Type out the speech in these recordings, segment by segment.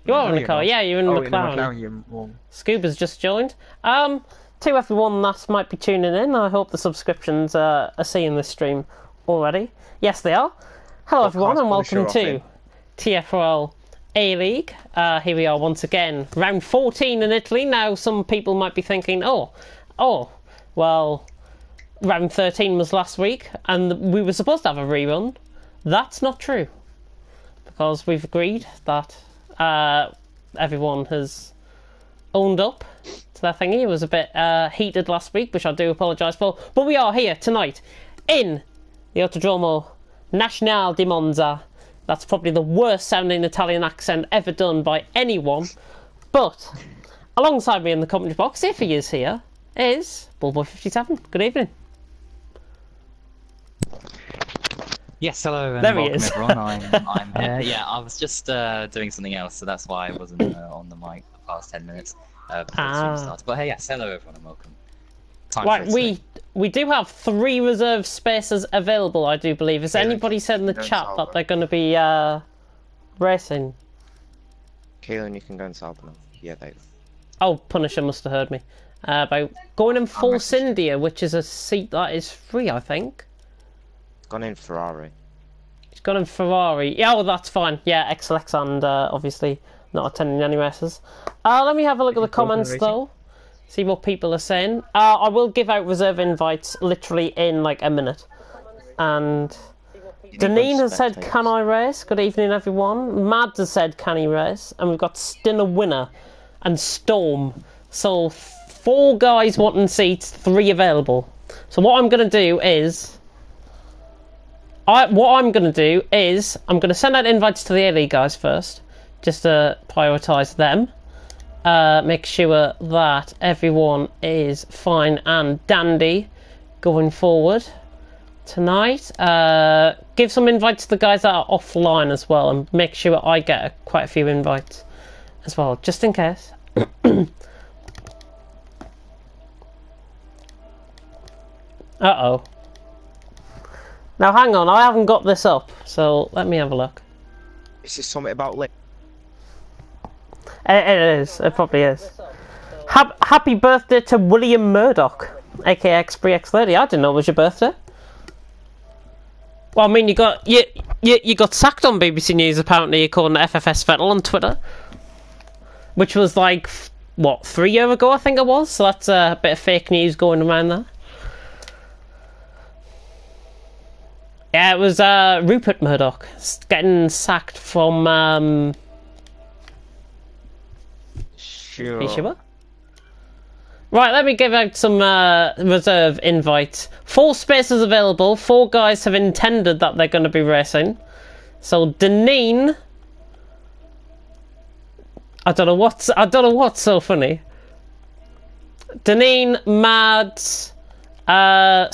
You are No, in the you're car, not. yeah, you're in Oh, the in the McLaren. McLaren, you're wrong. Scuba's just joined. To everyone that might be tuning in, I hope the subscriptions are seeing this stream already. Yes, they are. Hello, everyone, and welcome to TFRL A-League. Here we are once again, round 14 in Italy. Now, some people might be thinking, well, round 13 was last week, and we were supposed to have a rerun. That's not true, because we've agreed that everyone has owned up to that thingy. It was a bit heated last week, which I do apologise for. But we are here tonight in the Autodromo Nazionale di Monza. That's probably the worst sounding Italian accent ever done by anyone. But alongside me in the commentary box, if he is here, is Bullboy57. Good evening. Yes, hello and There he welcome is. everyone. I'm here. Yeah, I was just doing something else, so that's why I wasn't on the mic the past 10 minutes before the stream started. But hey, yes, hello everyone and welcome. Right, we do have 3 reserve spaces available, I do believe. Has anybody said in the chat that they're going to be racing? Kaelin, you can go and solve them. Yeah, they. Oh, Punisher must have heard me. About going in Force India, which is a seat that is free, I think. Gone in Ferrari. He's gone in Ferrari. Yeah, well, that's fine. Yeah, XLX and obviously not attending any races. Let me have a look at the comments, though. See what people are saying. I will give out reserve invites literally in like a minute. And Deneen has said, can I race? Good evening, everyone. Mads has said, can he race? And we've got Stinner Winner and Storm. So 4 guys wanting seats, 3 available. So what I'm going to do is... I'm going to send out invites to the A-League guys first, just to prioritise them. Make sure that everyone is fine and dandy going forward tonight. Give some invites to the guys that are offline as well, and make sure I get quite a few invites as well, just in case. Uh-oh. Now hang on, I haven't got this up, so let me have a look. Is this something about Lit? It is, it probably is. Happy birthday to William Murdoch, aka XBX30. I didn't know it was your birthday. Well, I mean, you got sacked on BBC News apparently, according to FFS Vettel on Twitter, which was like what, 3 years ago I think it was. So that's a bit of fake news going around there. Yeah, it was Rupert Murdoch getting sacked from. Sure. Are you sure? Right, let me give out some reserve invites. 4 spaces available. 4 guys have intended that they're going to be racing. So Deneen. I don't know what's so funny. Deneen, Mads,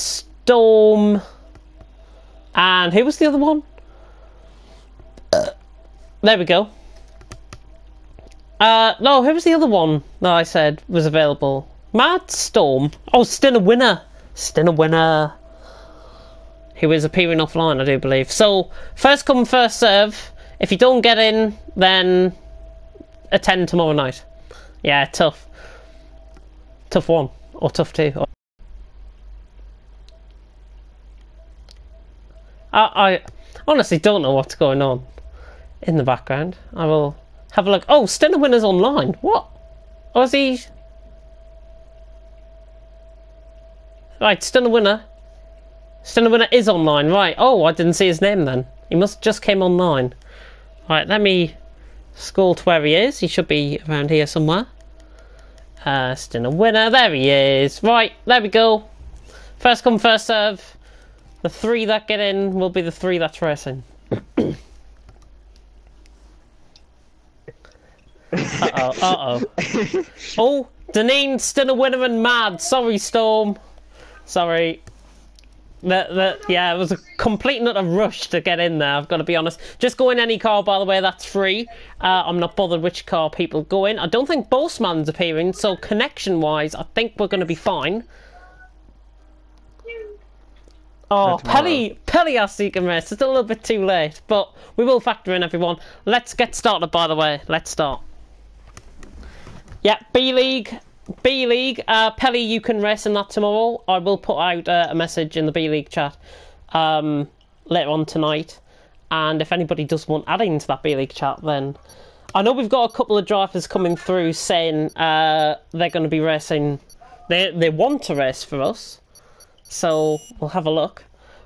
Storm. And who was the other one? There we go. No, who was the other one that I said was available? Mad Storm. Oh, Stinner Winner. Stinner Winner. Who is appearing offline, I do believe. So, first come, first serve. If you don't get in, then attend tomorrow night. Yeah, tough. Tough one. Or tough 2. I honestly don't know what's going on in the background. I will have a look. Oh, Stinner Winner's online. What? Or is he... Right, Stinner Winner. Stinner Winner is online, right. Oh, I didn't see his name then. He must just came online. Right, let me scroll to where he is. He should be around here somewhere. Stinner Winner, there he is. Right, there we go. First come, first serve. The 3 that get in will be the 3 that's racing. Uh-oh. Oh, Deneen, Stinner Winner and Mad. Sorry, Storm. Sorry. Yeah, it was a complete and utter rush to get in there, I've got to be honest. Just go in any car, by the way, that's free. I'm not bothered which car people go in. I don't think Bossman's appearing, so connection-wise, I think we're going to be fine. Oh, tomorrow. Pelly has secret race. It's a little bit too late, but we will factor in everyone. Let's get started, by the way. Let's start. Yeah, B League. Pelly, you can race in that tomorrow. I will put out a message in the B League chat later on tonight. And if anybody does want adding to that B League chat, then I know we've got a couple of drivers coming through saying they're going to be racing. They want to race for us. So we'll have a look.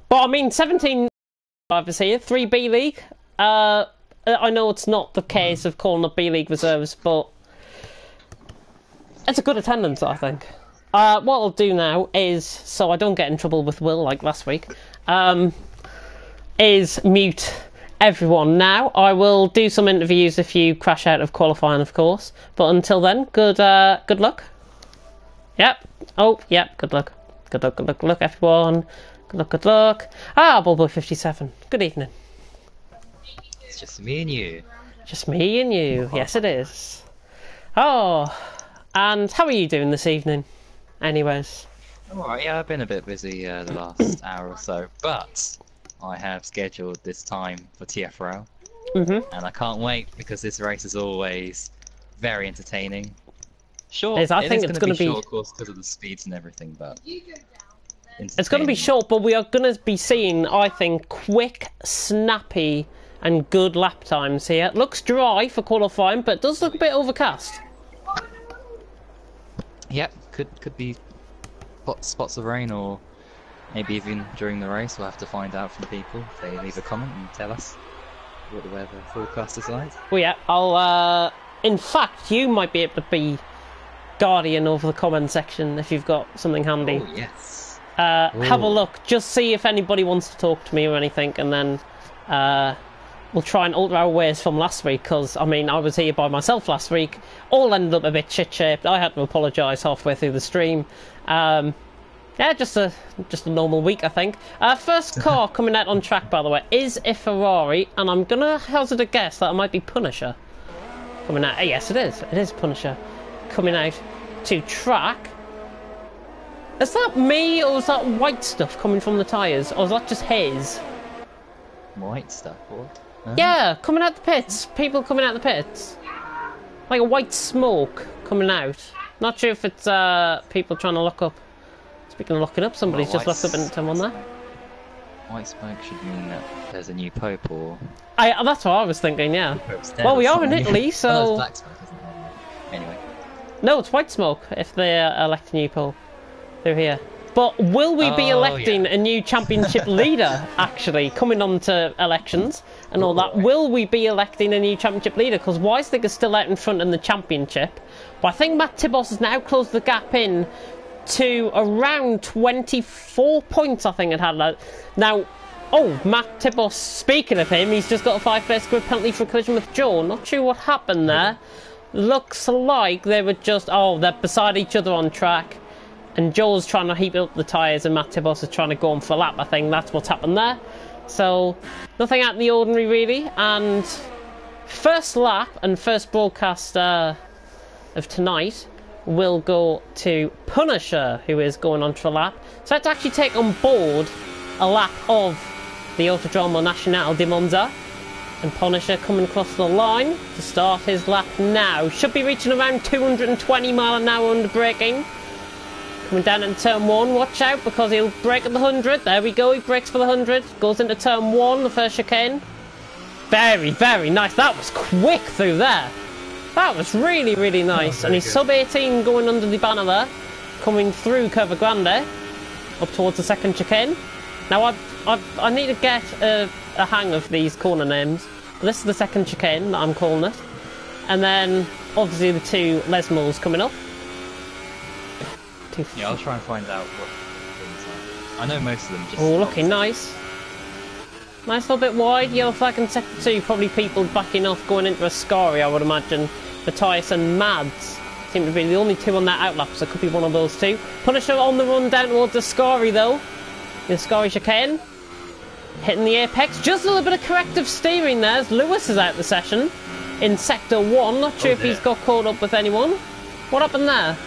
But I mean, 17 drivers here, 3 B League. I know it's not the case of calling up B League reserves, but it's a good attendance, I think. What I'll do now is, so I don't get in trouble with Will like last week, is mute everyone now. I will do some interviews if you crash out of qualifying, of course. But until then, good luck. Yep. Oh, yep. Good luck. Good luck, everyone. Good luck. Ah, Bullboy 57. Good evening. It's just me and you. Just me and you. Yes, it is. Oh, and how are you doing this evening? Anyways. Alright, yeah, I've been a bit busy the last hour or so, but I have scheduled this time for TFRL. And I can't wait because this race is always very entertaining. Sure, I think it's going to be short, of course, because of the speeds and everything, but it's going to be short. But we are going to be seeing, I think, quick, snappy, and good lap times here. It looks dry for qualifying, but it does look a bit overcast. Yep, could be spots of rain, or maybe even during the race. We'll have to find out from people if they leave a comment and tell us what the weather forecast is like. Well, yeah, I'll. In fact, you might be able to be guardian over the comment section if you've got something handy. Oh, yes. Have a look, just see if anybody wants to talk to me or anything, and then we'll try and alter our ways from last week, because, I mean, I was here by myself last week, all ended up a bit shit-shaped. I had to apologise halfway through the stream. Yeah, just a normal week, I think. First car coming out on track, by the way, is a Ferrari, and I'm gonna hazard a guess that it might be Punisher coming out. Yes, it is. It is Punisher coming out to track. Is that me, or is that white stuff coming from the tyres, or is that just his? White stuff, what? Yeah, coming out the pits. People coming out the pits. Like a white smoke coming out. Not sure if it's people trying to lock up. Speaking of locking up, somebody's just locked up into someone there. White smoke should mean that there's a new pope, or... That's what I was thinking, yeah. Well, we are in Italy, so... Oh, it's black smoke, isn't it? Anyway. No, it's white smoke if they elect a new pope. They're here. But will we be electing a new championship leader, actually, coming on to elections and all that? Will we be electing a new championship leader? Because Weisling is still out in front in the championship. But I think Matt Tibos has now closed the gap in to around 24 points, I think it had. Now, Matt Tibos, speaking of him, he's just got a 5-place grid penalty for a collision with Joe. Not sure what happened there. Looks like they were just... they're beside each other on track. And Joel's trying to heat up the tyres and Matt Tibos is trying to go on for a lap. I think that's what's happened there. So, nothing out of the ordinary, really. And first lap and first broadcast of tonight will go to Punisher, who is going on for a lap. So let's actually take on board a lap of the Autodromo Nacional di Monza. And Punisher coming across the line to start his lap now. Should be reaching around 220 miles an hour under braking. Coming down into turn 1, watch out because he'll brake at the 100. There we go, he brakes for the 100. Goes into turn 1, the first chicane. Very, very nice. That was quick through there. That was really, really nice. And he's sub-18 going under the banner there. Coming through Curva Grande. Up towards the second chicane. Now I need to get a hang of these corner names. This is the second chicane that I'm calling it. And then, obviously, the two Lesmos coming up. Yeah, I'll try and find out what things are. I know most of them just... Oh, looking nice. Nice little bit wide. Yellow flag in sector 2. Probably people backing off going into Ascari, I would imagine. Matthias and Mads seem to be the only two on that outlap, so it could be one of those two. Punisher on the run down towards Ascari, though. The Ascari chicane. Hitting the apex. Just a little bit of corrective steering there as Lewis is out of the session. In sector 1. Not sure if he's got caught up with anyone. What happened there?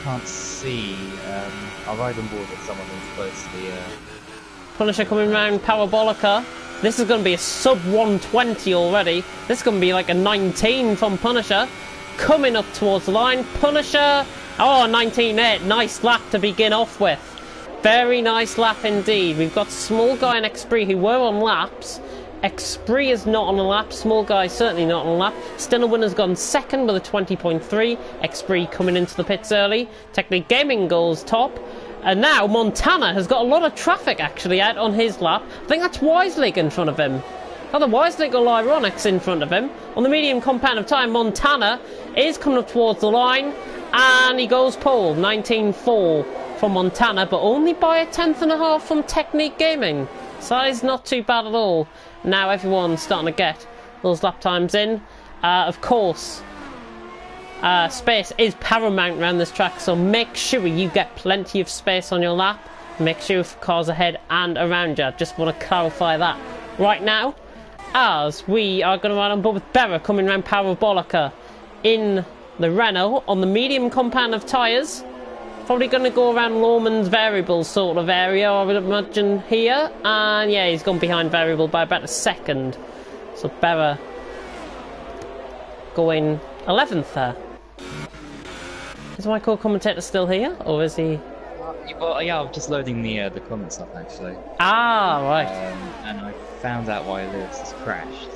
Can't see. I'll ride on board with someone who's close to the... Punisher coming round Parabolica. This is going to be a sub 120 already. This is going to be like a 19 from Punisher. Coming up towards the line. Punisher. Oh, 19.8. Nice lap to begin off with. Very nice lap indeed. We've got Small Guy and Xpree who were on laps. Xpree is not on a lap. Small Guy certainly not on a lap. Stinner Winner's gone second with a 20.3. Xpree coming into the pits early. Technically Gaming goes top. And now Montana has got a lot of traffic actually out on his lap. I think that's Wiselig in front of him. Either Wiselig or Lyronix in front of him. On the medium compound of time, Montana is coming up towards the line. And he goes pole. 19.4 from Montana, but only by a 1/10.5 from Technique Gaming. So that is not too bad at all. Now everyone's starting to get those lap times in. Of course, space is paramount around this track, so make sure you get plenty of space on your lap. Make sure cars ahead and around you. Just want to clarify that right now, as we are going to ride on board with Berra coming around Parabolica in the Renault on the medium compound of tyres. Probably going to go around Lawman's variable sort of area, I would imagine, here. And yeah, he's gone behind variable by about a second. So Berra going 11th there. Is my co-commentator still here, or is he? Well, yeah, I'm just loading the comments up actually. Ah, right. And I found out why Lewis has crashed.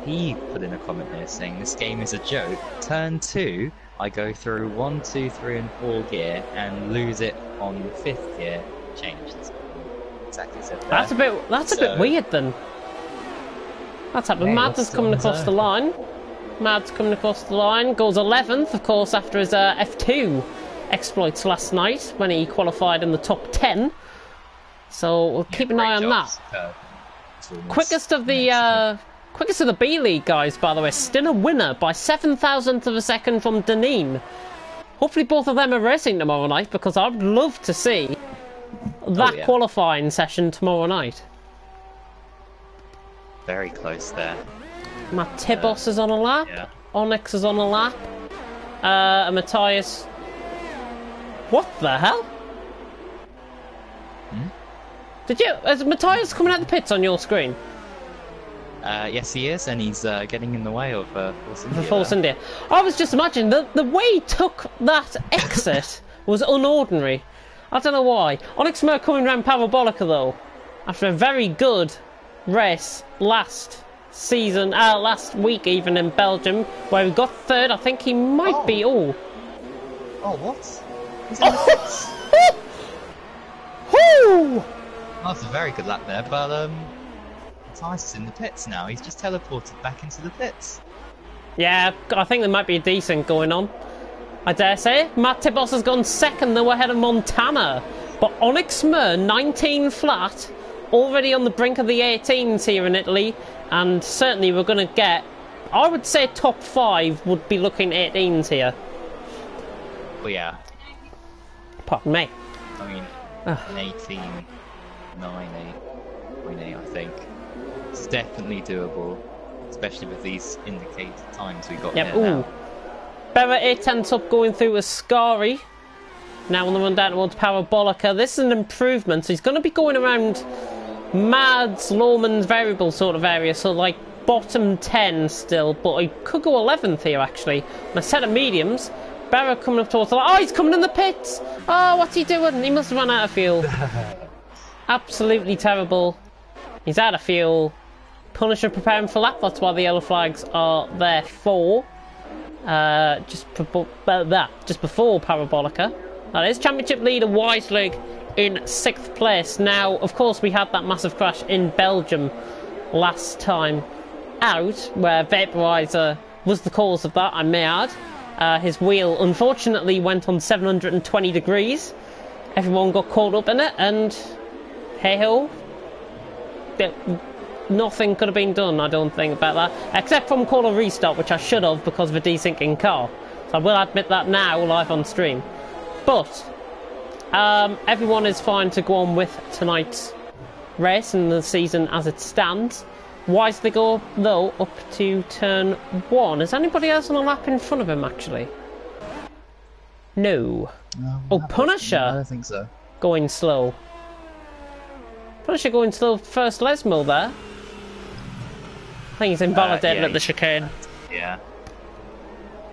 He put in a comment there saying this game is a joke. Turn 2, I go through 1, 2, 3, and 4 gear and lose it on the 5th gear. Changed. Exactly said that. That's a bit weird then. That's happened. Yeah, Mads is coming across the line. Mads coming across the line. Goes 11th, of course, after his F2 exploits last night when he qualified in the top 10. So we'll keep an eye on that. Quickest of the B League guys, by the way. Stinner Winner by 7,000th of a second from Deneen. Hopefully both of them are racing tomorrow night, because I'd love to see that qualifying session tomorrow night. Very close there. Matt Tibos is on a lap. Yeah. Onyx is on a lap. And Matthias. What the hell? Is Matthias coming out the pits on your screen? Yes, he is, and he's getting in the way of Force India. Force India. I was just imagining the way he took that exit was unordinary. I don't know why. Onyx Mer coming around Parabolica though, after a very good race last week even in Belgium, where he got third. I think he might be. Oh, what? He's in the pits. That's a very good lap there, but Matthias is in the pits now. He's just teleported back into the pits. Yeah, I think there might be a decent going on. I dare say. Matt Tibos has gone second though, ahead of Montana. But Onyx Mer, 19 flat, already on the brink of the 18s here in Italy. And certainly we're going to get, I would say top 5 would be looking 18s here. Well, yeah. Pardon me. I mean, an 18, 9, 8, 8, I think. It's definitely doable, especially with these indicated times we got here now. Berra 8/10 up going through Ascari. Now on the run down towards Parabolica. This is an improvement. So he's going to be going around Mads, Lawman's variable sort of area. So like bottom 10 still. But he could go 11th here actually. On a set of mediums. Berra coming up towards the line. Oh, he's coming in the pits. Oh, what's he doing? He must have run out of fuel. Absolutely terrible. He's out of fuel. Punisher preparing for lap. That's why the yellow flags are there for. Just before Parabolica. That is championship leader Wiselig in 6th place. Now, of course, we had that massive crash in Belgium last time out, where Vaporizer was the cause of that, I may add. His wheel, unfortunately, went on 720 degrees. Everyone got caught up in it, and hey-ho. Nothing could have been done, I don't think, about that. Except from call a restart, which I should have because of a desyncing car. So I will admit that now, live on stream. But everyone is fine to go on with tonight's race and the season as it stands. Wisely go, though, up to turn 1. Is anybody else on a lap in front of him, actually? No. No, Oh, not Punisher. I don't think so. Going slow. Punisher going slow first Lesmo there. I think he's invalidated Yeah, at the chicane. Yeah.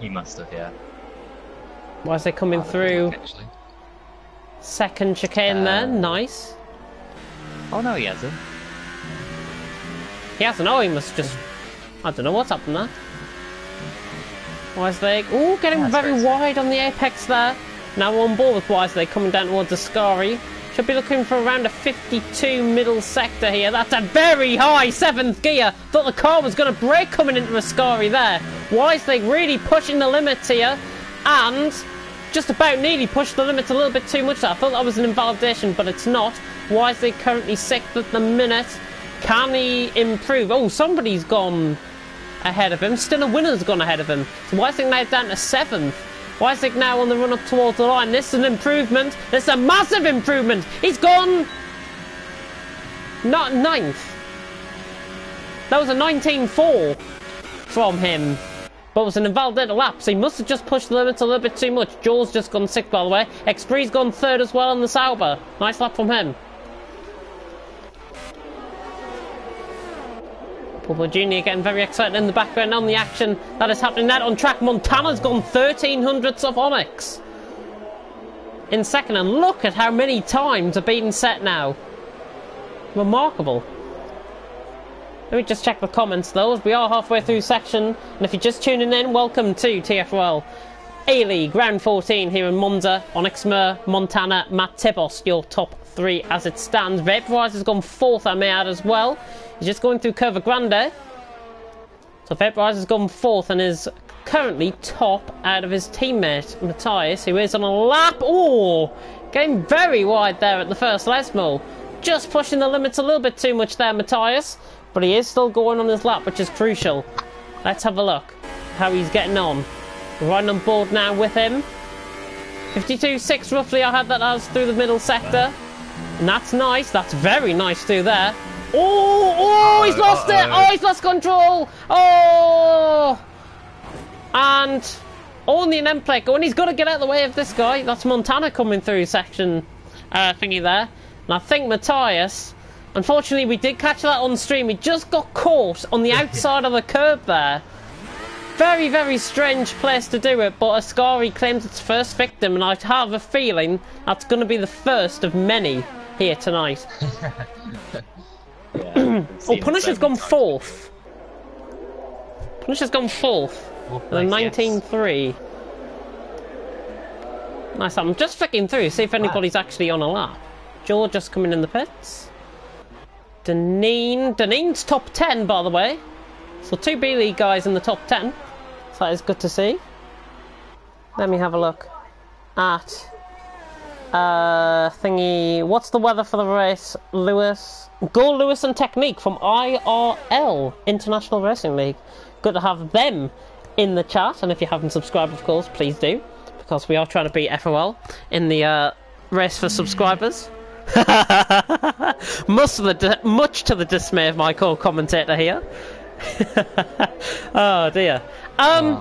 He must have, yeah. Why is they coming through? Actually. Second chicane there, nice. Oh no, he hasn't. He hasn't, oh, he must just... I don't know what's happened there. Wisely, oh, getting That's very crazy. wide on the apex there. Now we're on board with Wisely, coming down towards Ascari. Should be looking for around a 52 middle sector here. That's a very high 7th gear. Thought the car was going to break coming into Ascari there. Wisely really pushing the limits here. And just about nearly pushed the limits a little bit too much there. I thought that was an invalidation, but it's not. Wisely currently 6th at the minute. Can he improve? Oh, somebody's gone ahead of him. Still a winner's gone ahead of him. So Wisely now down to 7th. Wisely now on the run up towards the line. This is an improvement. This is a massive improvement. He's gone... not 9th. That was a 19.4 from him. But it was an invalidated lap, so he must have just pushed the limits a little bit too much. Joel's just gone 6th, by the way. Expre's gone 3rd as well in the Sauber. Nice lap from him. Purple Junior getting very excited in the background on the action that is happening there on track. Montana's gone 1300ths of Onyx in second, and look at how many times are being set now. Remarkable. Let me just check the comments though, as we are halfway through section, and if you're just tuning in, welcome to TFRL A-League Round 14 here in Monza. Onyx Mer, Montana, Matt Tibos, your top 3 as it stands. Vaporize has gone 4th, I may add as well. He's just going through Curva Grande. So Vaporize has gone 4th and is currently top out of his teammate, Matthias, who is on a lap. Oh, getting very wide there at the first Lesmo. Just pushing the limits a little bit too much there, Matthias. But he is still going on his lap, which is crucial. Let's have a look how he's getting on. We're right on board now with him. 52.6 roughly I had that as through the middle sector. And that's nice. That's very nice through there. Oh, he's lost it. Oh, he's lost control. Oh. And only an end plate going. He's got to get out of the way of this guy. That's Montana coming through section thingy there. And I think Matthias, unfortunately we did catch that on stream. He just got caught on the outside of the curb there. Very, very strange place to do it, but Ascari claims its first victim, and I have a feeling that's going to be the first of many here tonight. Oh, Punisher's gone 4th. Punisher's gone 4th. And a 19.3. Nice. I'm just flicking through, see if anybody's actually on a lap. Joel just coming in the pits. Deneen's top 10, by the way. So 2 B-League guys in the top 10. So that is good to see. Let me have a look at thingy. What's the weather for the race? Lewis. Go Lewis and Technique from IRL, International Racing League. Good to have them in the chat, and if you haven't subscribed, of course, please do, because we are trying to beat FOL in the race for subscribers. Much to the dismay of my co-commentator here. Oh dear.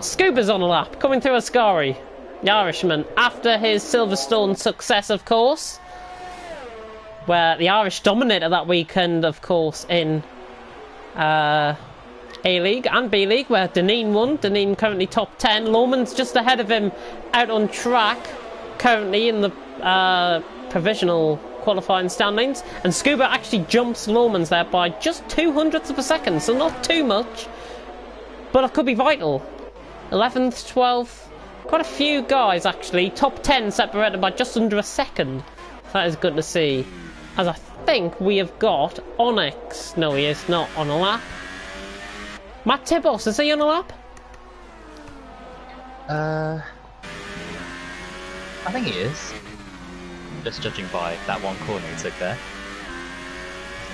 Scuba's on a lap, coming through Ascari, the Irishman, after his Silverstone success, of course, where the Irish dominated that weekend, of course, in A-League and B-League, where Deneen won. Deneen currently top 10. Lohman's just ahead of him out on track, currently in the provisional qualifying standings, and Scuba actually jumps Lohman's there by just 0.02 of a second, so not too much, but it could be vital. 11th, 12th, quite a few guys actually, top 10 separated by just under a second. That is good to see, as I think we have got Onyx. No, he is not on a lap. Matt Tibos, is he on a lap? I think he is. Just judging by that one corner he took there.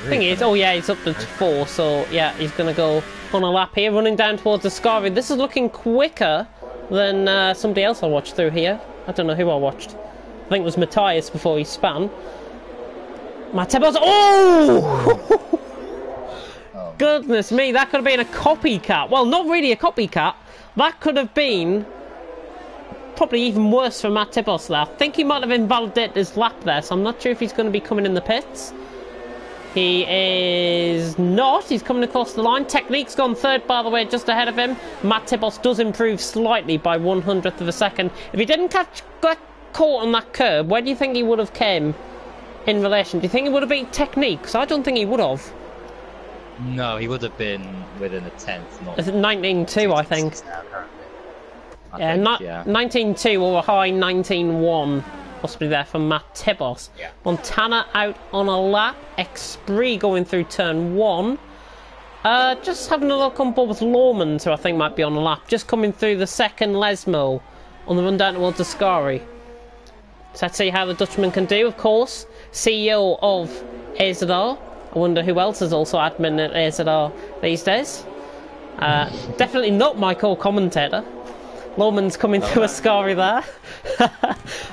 I think he is. Oh yeah, he's up to 4, so yeah, he's going to go on a lap here, running down towards Ascari. This is looking quicker than somebody else I watched through here. I don't know who I watched. I think it was Matthias before he span. Matthias. Oh! Goodness me, that could have been a copycat. Well, not really a copycat. That could have been probably even worse for Matt Tibos there. I think he might have invalidated his lap there, so I'm not sure if he's going to be coming in the pits. He is not. He's coming across the line. Technique's gone third, by the way, just ahead of him. Matt Tibos does improve slightly by 1/100th of a second. If he didn't get caught on that curb, where do you think he would have came in relation? Do you think he would have beat Technique? Because I don't think he would have. No, he would have been within a tenth. Not 19.2, I think. Yeah, 19.2 or a high 19.1 possibly there for Matt Tibos. Yeah. Montana out on a lap. Expree going through turn 1. Just having a look on board with Lawmans, who I think might be on a lap. Just coming through the second Lesmo on the run down towards Ascari. So let's see how the Dutchman can do, of course. CEO of AZR. I wonder who else is also admin at AZR these days. Definitely not my core commentator. Lawman's coming through Ascari there.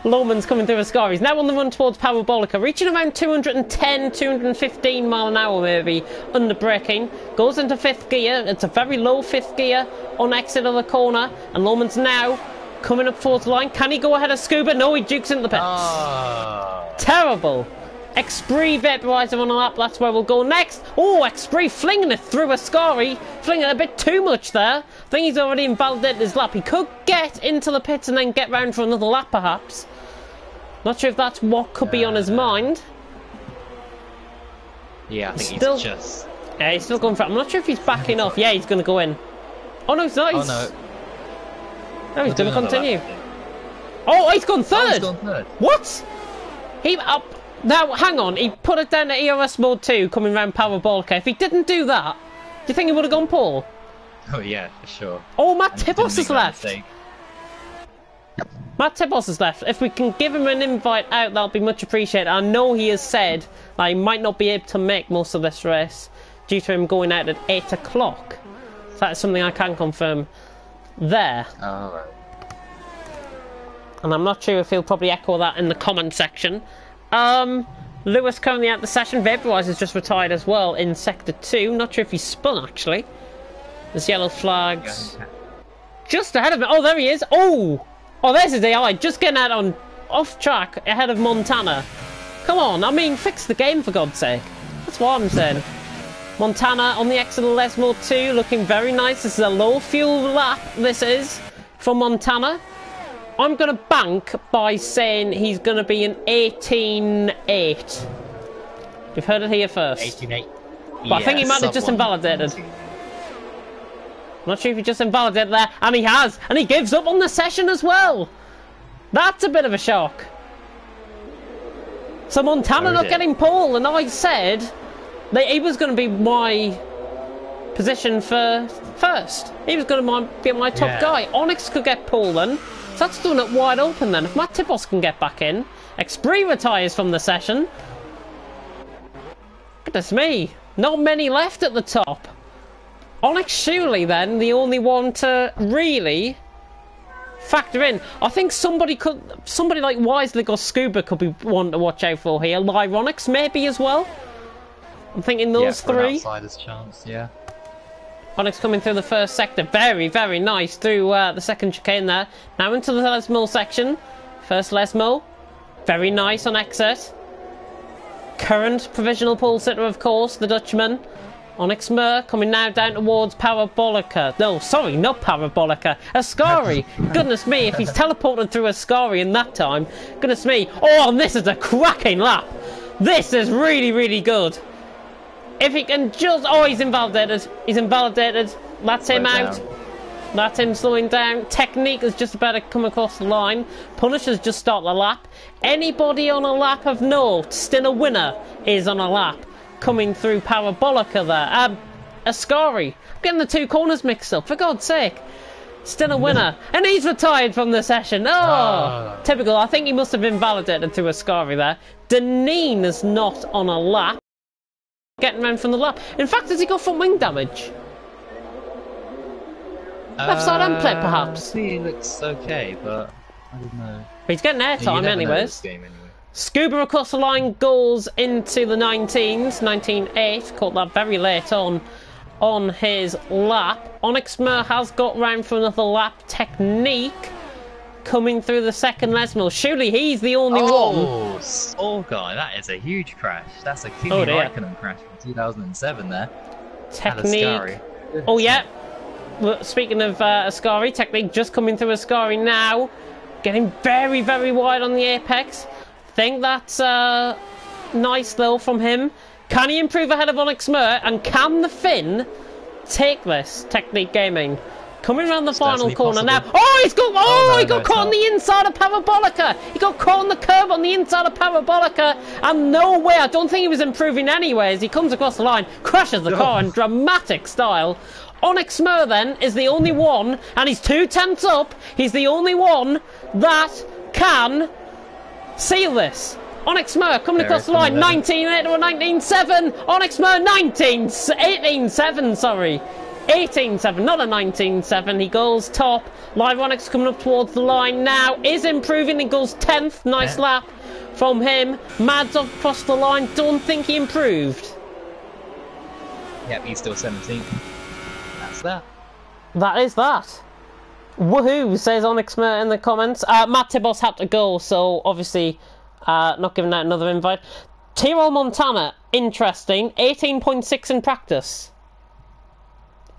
Lawman's coming through Ascari. He's now on the run towards Parabolica, reaching around 210, 215 mile an hour maybe, under braking. Goes into 5th gear. It's a very low 5th gear on exit of the corner. And Lawman's now coming up towards the line. Can he go ahead of Scuba? No, he jukes into the pits. Oh. Terrible. Expree Vaporizer on a lap, that's where we'll go next. Oh, Expree flinging it through Ascari. Flinging it a bit too much there. I think he's already invalidated his lap. He could get into the pits and then get round for another lap, perhaps. Not sure if that's what could be on his mind. Yeah, I think he's just... Yeah, he's still going for it. I'm not sure if he's backing off. Yeah, he's going to go in. Oh, no, he's not. Oh, no. No, he's going to continue. Oh, he's gone third. Oh, he's gone third. What? He up... Now, hang on, he put it down to ERS mode 2 coming round Parabolica. If he didn't do that, do you think he would have gone pole? Oh yeah, for sure. Oh, Matt Tibos has left. Matt Tibos has left. If we can give him an invite out, that'll be much appreciated. I know he has said that he might not be able to make most of this race due to him going out at 8 o'clock. So that is something I can confirm there. Alright. And I'm not sure if he'll probably echo that in the comment section. Lewis currently out the session. Vaporizer's just retired as well in Sector 2. Not sure if he's spun, actually. There's yellow flags. Just ahead of him. Oh, there he is. Oh! Oh, there's his AI. Just getting out on off track ahead of Montana. Come on, I mean, fix the game for God's sake. That's what I'm saying. Montana on the exit of Lesmo 2, looking very nice. This is a low fuel lap, this is, for Montana. I'm going to bank by saying he's going to be an 18.8. You've heard it here first. 18.8. But I think he might have just invalidated. Not sure if he just invalidated there. And he has. And he gives up on the session as well. That's a bit of a shock. So Montana not getting pole. And I said that he was going to be my position for first. He was going to be my top guy. Onyx could get pole then. So that's doing it wide open then. If Matt Tibos can get back in. Expree retires from the session. Goodness me. Not many left at the top. Onyx surely then the only one to really factor in. I think somebody like Wisely or Scuba could be one to watch out for here. Lyronix maybe as well. I'm thinking those three. Outsider's chance, yeah. Onyx coming through the first sector. Very, very nice through the second chicane there. Now into the Lesmo section. First Lesmo. Very nice on exit. Current provisional pole sitter, of course, the Dutchman. Onyx Mer coming now down towards Parabolica. No, sorry, not Parabolica. Ascari. Goodness me, if he's teleported through Ascari in that time. Goodness me. Oh, and this is a cracking lap. This is really, really good. If he can just... Oh, he's invalidated. He's invalidated. That's him out. That's him slowing down. Technique is just about to come across the line. Punisher's just start the lap. Anybody on a lap of note, still a winner, is on a lap. Coming through Parabolica there. Ascari. I'm getting the two corners mixed up, for God's sake. Still a winner. And he's retired from the session. Oh, typical. I think he must have been validated through Ascari there. Deneen is not on a lap. Getting round from the lap. In fact, has he got front wing damage? Left side end plate, perhaps? He looks okay, but I don't know. But he's getting airtime anyways. Scuba across the line goes into the 19s. 19.8. Caught that very late on his lap. Onyx Mer has got round for another lap. Technique coming through the second Les Mills. Surely he's the only one. Oh, Soul Guy, that is a huge crash. That's a Kimi Raikkonen crash from 2007 there. Technique. Oh, yeah. Well, speaking of Ascari, Technique just coming through Ascari now. Getting very, very wide on the apex. Think that's nice, though, from him. Can he improve ahead of Onyx Mer? And can the Finn take this? Technique Gaming. Coming around the final corner now. Oh, he got caught on the inside of Parabolica. He got caught on the curb on the inside of Parabolica. And no way, I don't think he was improving anyway as he comes across the line, crashes the car in dramatic style. Onyx Mer then is the only one, and he's 2/10 up. He's the only one that can seal this. Onyx Mer coming across the line, 19.8 or 19.7. Onyx Mer 18.7, sorry. 18.7, not a 19.7. He goes top. Live Onyx coming up towards the line now. Is improving. He goes 10th. Nice lap from him. Mads off across the line. Don't think he improved. Yep, he's still 17th. That's that. That is that. Woohoo, says Onyx Mer in the comments. Matt Tibos had to go, so obviously not giving out another invite. TFRL Montana, interesting. 18.6 in practice.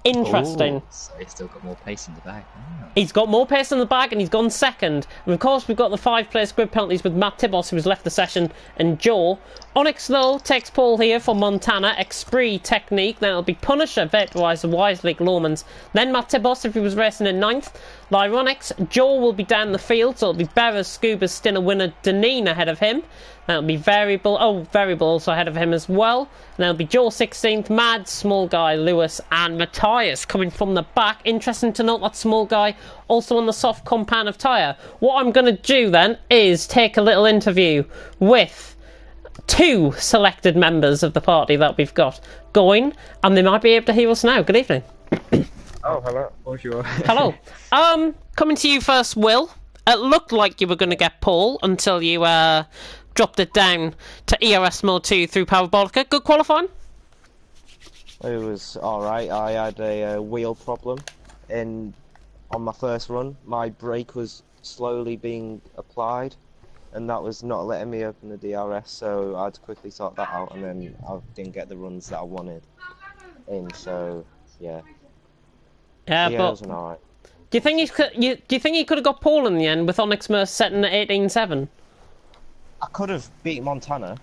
Interesting. Ooh, so he's still got more pace in the bag. Oh. He's got more pace in the bag and he's gone second. And of course we've got the 5-place grid penalties with Matt Tibos, who has left the session, and Joe. Onyx though takes pole here for Montana. Esprit Technique. Then it'll be Punisher, Vectorizer, Wisely, Lomans. Then Matt Tibos if he was racing in 9th. Lyronics. Joe will be down the field, so it'll be Beres, Scuba, Stinner, Winner, Deneen ahead of him. That'll be Variable. Oh, Variable also ahead of him as well. And that'll be Joe 16th, Mad, Small Guy, Lewis, and Matthias coming from the back. Interesting to note that Small Guy also on the soft compound of tyre. What I'm going to do then is take a little interview with 2 selected members of the party that we've got going, and they might be able to hear us now. Good evening. Oh, hello. Bonjour. Hello. Coming to you first, Will. It looked like you were going to get pole until you dropped it down to ERS Mode 2 through Parabolica. Good qualifying? It was alright. I had a wheel problem on my first run. My brake was slowly being applied, and that was not letting me open the DRS, so I had to quickly sort that out, and then I didn't get the runs that I wanted in, so yeah. Yeah, but but it was alright. do you think he could have got pole in the end with Onyx Mer setting at 18.7? I could have beat Montana,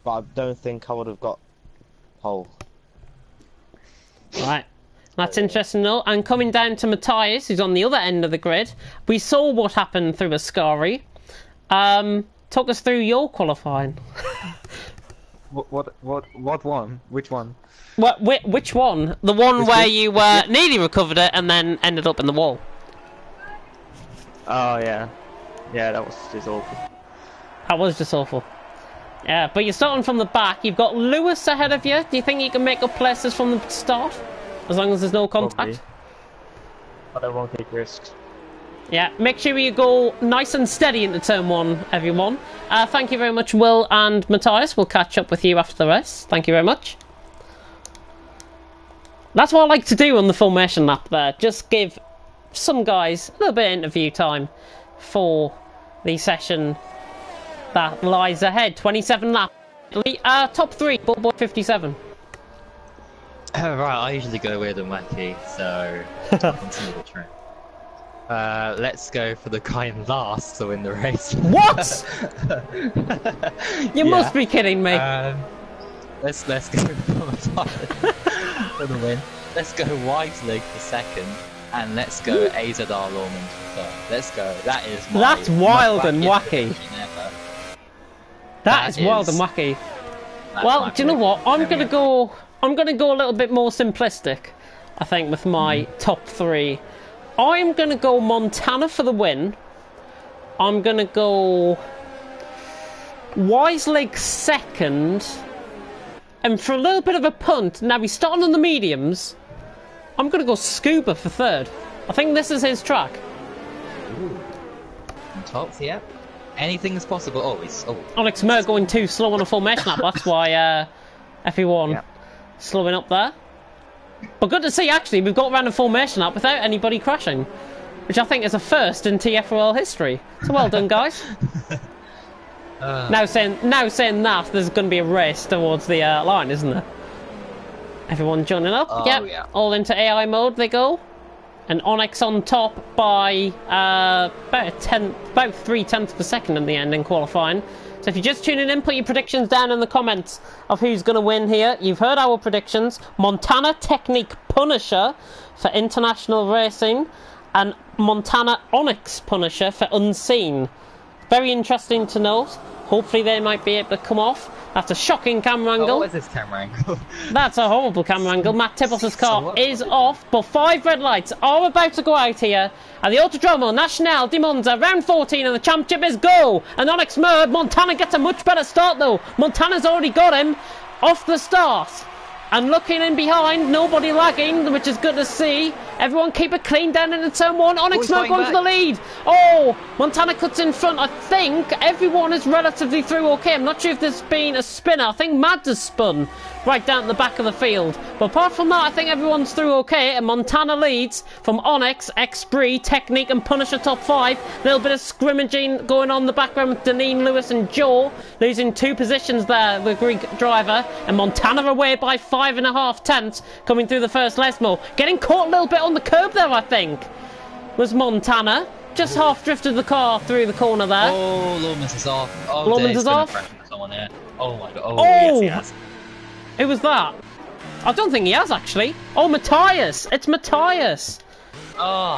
but I don't think I would have got pole. Right. That's interesting though. And coming down to Matthias, who's on the other end of the grid. We saw what happened through Ascari. Talk us through your qualifying. What one? Which one? Which one? The one where you nearly recovered it and then ended up in the wall. Oh yeah. Yeah, that was just awful. That was just awful. Yeah, but you're starting from the back. You've got Lewis ahead of you. Do you think you can make up places from the start? As long as there's no contact? Probably. But I won't take risks. Yeah, make sure you go nice and steady into turn 1, everyone. Thank you very much, Will and Matthias. We'll catch up with you after the race. Thank you very much. That's what I like to do on the formation lap there. Just give some guys a little bit of interview time for the session that lies ahead. 27 laps. Top 3, Ball 57. Right, I usually go weird and wacky, so I'll continue the trend. Let's go for the guy in last to win the race. What? You must be kidding me. Let's go for the win. Let's go Wisely for second, and let's go AZR Lawman for third. Let's go. That is That's wild and wacky. That is wild and wacky. Well, do you know what? I'm gonna go a little bit more simplistic, I think, with my top 3. I'm going to go Montana for the win. I'm going to go Wiselig second. And for a little bit of a punt, now he's starting on the mediums, I'm going to go Scuba for third. I think this is his track. Ooh. On top, yeah. Anything is possible. Onyx Mer going too slow on a formation lap. That's why everyone slowing up there. But good to see, actually, we've got around a formation lap without anybody crashing. which I think is a first in TFRL history. So well done, guys. Now saying that, there's going to be a race towards the line, isn't there? Everyone joining up. Oh, yep. yeah. All into AI mode they go. And Onyx on top by about 3/10 of a second in the end in qualifying. So if you're just tuning in, put your predictions down in the comments of who's going to win here. You've heard our predictions. Montana Technique Punisher for International Racing and Montana Onyx Punisher for Unseen. Very interesting to note. Hopefully they might be able to come off. That's a shocking camera angle. Oh, what is this camera angle? That's a horrible camera angle. Matt Tibbles' car is off, but 5 red lights are about to go out here at the Autodromo Nacional di Monza, round 14, and the championship is go. And Onyx Merd, Montana gets a much better start though. Montana's already got him off the start. And looking in behind, nobody lagging, which is good to see. Everyone keep it clean down into turn 1. Onyx Merd going for the lead. Oh, Montana cuts in front. I think everyone is relatively through okay. I'm not sure if there's been a spinner. I think Mads has spun right down at the back of the field. But apart from that, I think everyone's through okay. And Montana leads from Onyx, X-Bree, Technique and Punisher top 5. A little bit of scrimmaging going on in the background with Deneen, Lewis and Joe. Losing 2 positions there, the Greek driver. And Montana away by 5.5 tenths coming through the first Lesmo. Getting caught a little bit on the curb there, I think, was Montana. Just half drifted the car through the corner there. Oh, Lawrence is off. Oh, Lawrence is off. Someone here. Oh my god. Oh, Oh! yes, he has. Who was that? I don't think he has actually. Oh, Matthias! It's Matthias. Oh,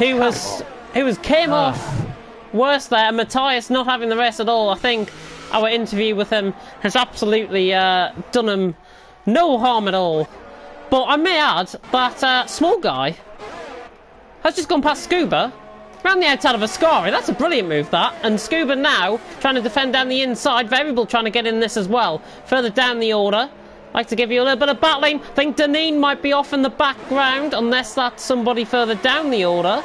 Who came off worse there. And Matthias not having the race at all. I think our interview with him has absolutely done him no harm at all. But I may add that small guy has just gone past Scuba around the outside of Ascari. That's a brilliant move, that. And Scuba now trying to defend down the inside. Variable trying to get in this as well. Further down the order. Like to give you a little bit of battling. I think Deneen might be off in the background, unless that's somebody further down the order.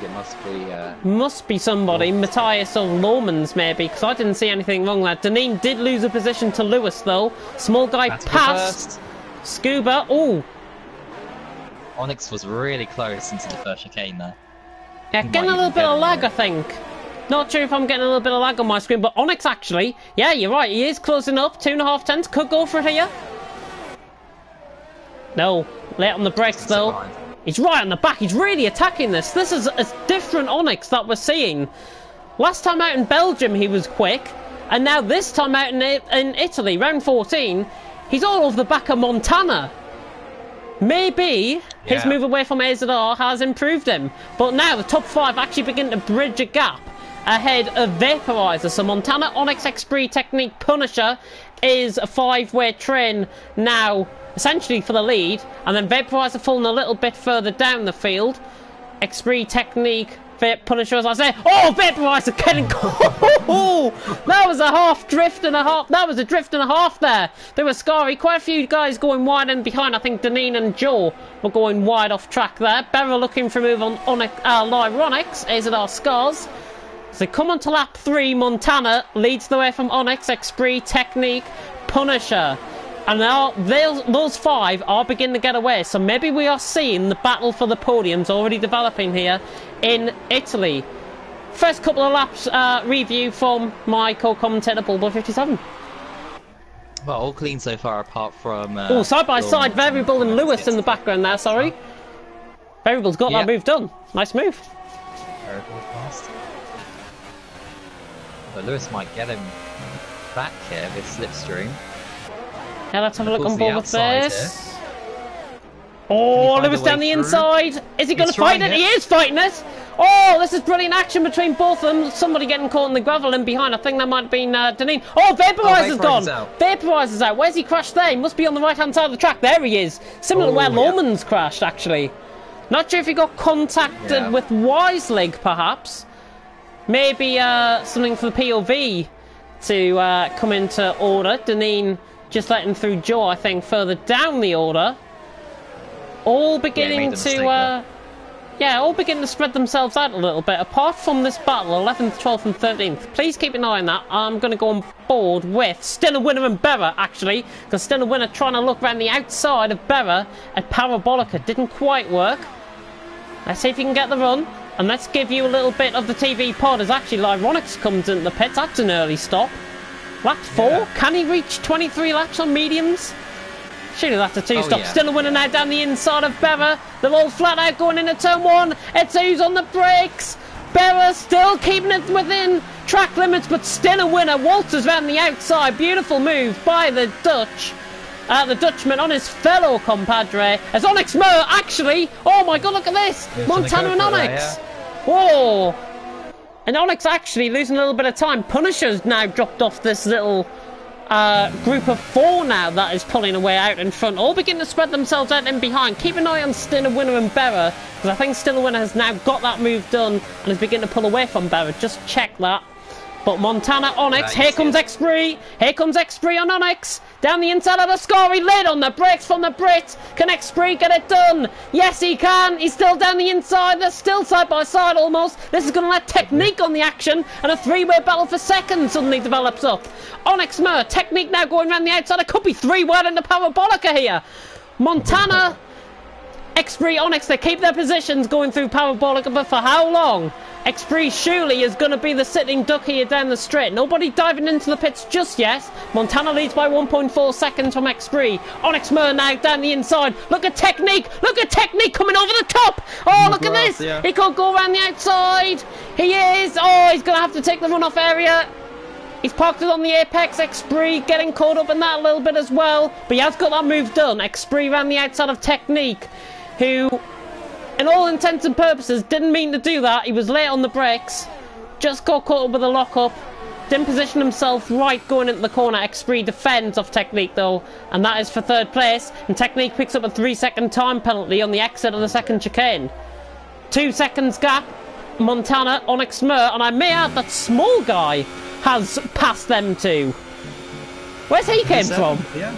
It must be somebody. Matthias or Lomans maybe, because I didn't see anything wrong there. Deneen did lose a position to Lewis though. Small guy passed. Scuba. Oh. Onyx was really close into the first chicane there. Yeah, getting a little bit of lag, I think. Not sure if I'm getting a little bit of lag on my screen, but Onyx actually, yeah, you're right, he is closing up. 2.5 tenths, could go for it here. No, late on the brakes though. He's right on the back, he's really attacking this. This is a different Onyx that we're seeing. Last time out in Belgium he was quick, and now this time out in Italy, round 14, he's all over the back of Montana. Maybe his move away from AZR has improved him, but now the top 5 actually begin to bridge a gap ahead of Vaporizer. So Montana, Onyx, X-Bree, Technique, Punisher is a 5-way train now, essentially for the lead, and then Vaporizer falling a little bit further down the field. X-Bree, Technique, Punisher, as I say. Oh, Vaporizer getting oh, that was a half drift and a half. That was a drift and a half there. There was Scary. Quite a few guys going wide and behind. I think Deneen and Joe were going wide off track there. Berra looking for a move on Onyx, live Onyx. AZR Scars. So come on to lap 3. Montana leads the way from Onyx, X-Bree, Technique, Punisher. And now those 5 are beginning to get away. So maybe we are seeing the battle for the podiums already developing here in Italy. First couple of laps review from my co-commentator, Bullboy57. Well, all clean so far apart from... oh, side by side, Variable and Lewis in the background there, sorry. Variable's got that move done. Nice move. Variable's fast. But Lewis might get him back here with Slipstream. Yeah, let's have a look on board with this. Oh, Lewis down the inside. Is he going to fight it? He is fighting it. Oh, this is brilliant action between both of them. Somebody getting caught in the gravel in behind. I think that might have been Deneen. Oh, Vaporizer's gone. Vaporizer's out. Where's he crashed there? He must be on the right-hand side of the track. There he is. Similar to where Lomans crashed, actually. Not sure if he got contacted with Wiselig, perhaps. Maybe something for the POV to come into order. Deneen just letting through Joe, I think, further down the order. All beginning to, all beginning to spread themselves out a little bit. Apart from this battle, 11th, 12th and 13th. Please keep an eye on that. I'm going to go on board with Still a Winner and Berra, actually. Because Still a Winner trying to look around the outside of Berra at Parabolica. Didn't quite work. Let's see if you can get the run. And let's give you a little bit of the TV pod as actually Lyronix comes into the pits. That's an early stop. Lap 4. Yeah. Can he reach 23 laps on mediums? Surely that's a 2-stop. Yeah. Still a winner now down the inside of Berra. They're all flat out going into turn 1. It's who's on the brakes. Berra still keeping it within track limits, but still a winner. Walters round the outside. Beautiful move by the Dutch. The Dutchman on his fellow compadre. As Onyx Moore actually. Oh my god, look at this. Montana and Onyx. Whoa. And Onyx actually losing a little bit of time. Punisher's now dropped off this little group of 4 now that is pulling away out in front. All begin to spread themselves out in behind. Keep an eye on Stiller Winner and Berra, because I think Stiller Winner has now got that move done and is beginning to pull away from Berra. Just check that. But Montana, Onyx, here comes X-Spree. Here comes X-Spree on Onyx. Down the inside of the Scory, lid on the brakes from the Brit. Can X-Spree get it done? Yes, he can. He's still down the inside. They're still side by side almost. This is going to let Technique on the action. And a 3-way battle for second suddenly develops up. Onyx Mer, Technique now going around the outside. It could be 3 wide into Parabolica here. Montana, X-Spree, Onyx, they keep their positions going through Parabolica, but for how long? X-Spree surely is going to be the sitting duck here down the straight. Nobody diving into the pits just yet. Montana leads by 1.4 seconds from X-Spree. Onyx Mer now down the inside. Look at Technique. Look at Technique coming over the top. Oh, look at this. Yeah. He could go around the outside. He is. Oh, he's going to have to take the runoff area. He's parked it on the apex. X-Spree getting caught up in that a little bit as well. But he has got that move done. X-Spree ran the outside of Technique, who, in all intents and purposes, didn't mean to do that. He was late on the brakes. Just got caught up with a lock-up. Didn't position himself right going into the corner. X-Spree defends off Technique, though. And that is for 3rd place. And Technique picks up a 3-second time penalty on the exit of the second chicane. 2 seconds gap. Montana, Onyx Mer. And I may add that Small Guy has passed them too. Where's he came from? Yeah.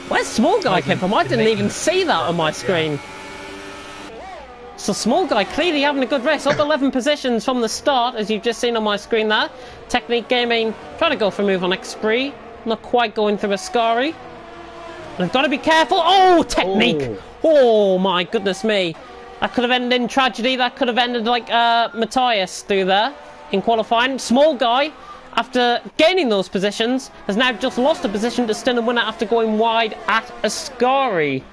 Where's Small Guy came from? I didn't even see that on my screen. So Small Guy clearly having a good race. Up 11 positions from the start, as you've just seen on my screen there. Technique Gaming trying to go for a move on X-Spree. Not quite going through a Scary. And I've got to be careful. Oh, Technique! Oh my goodness me. That could have ended in tragedy. That could have ended like Matthias through there in qualifying. Small Guy, after gaining those positions, has now just lost a position to Stiller Winner after going wide at Ascari.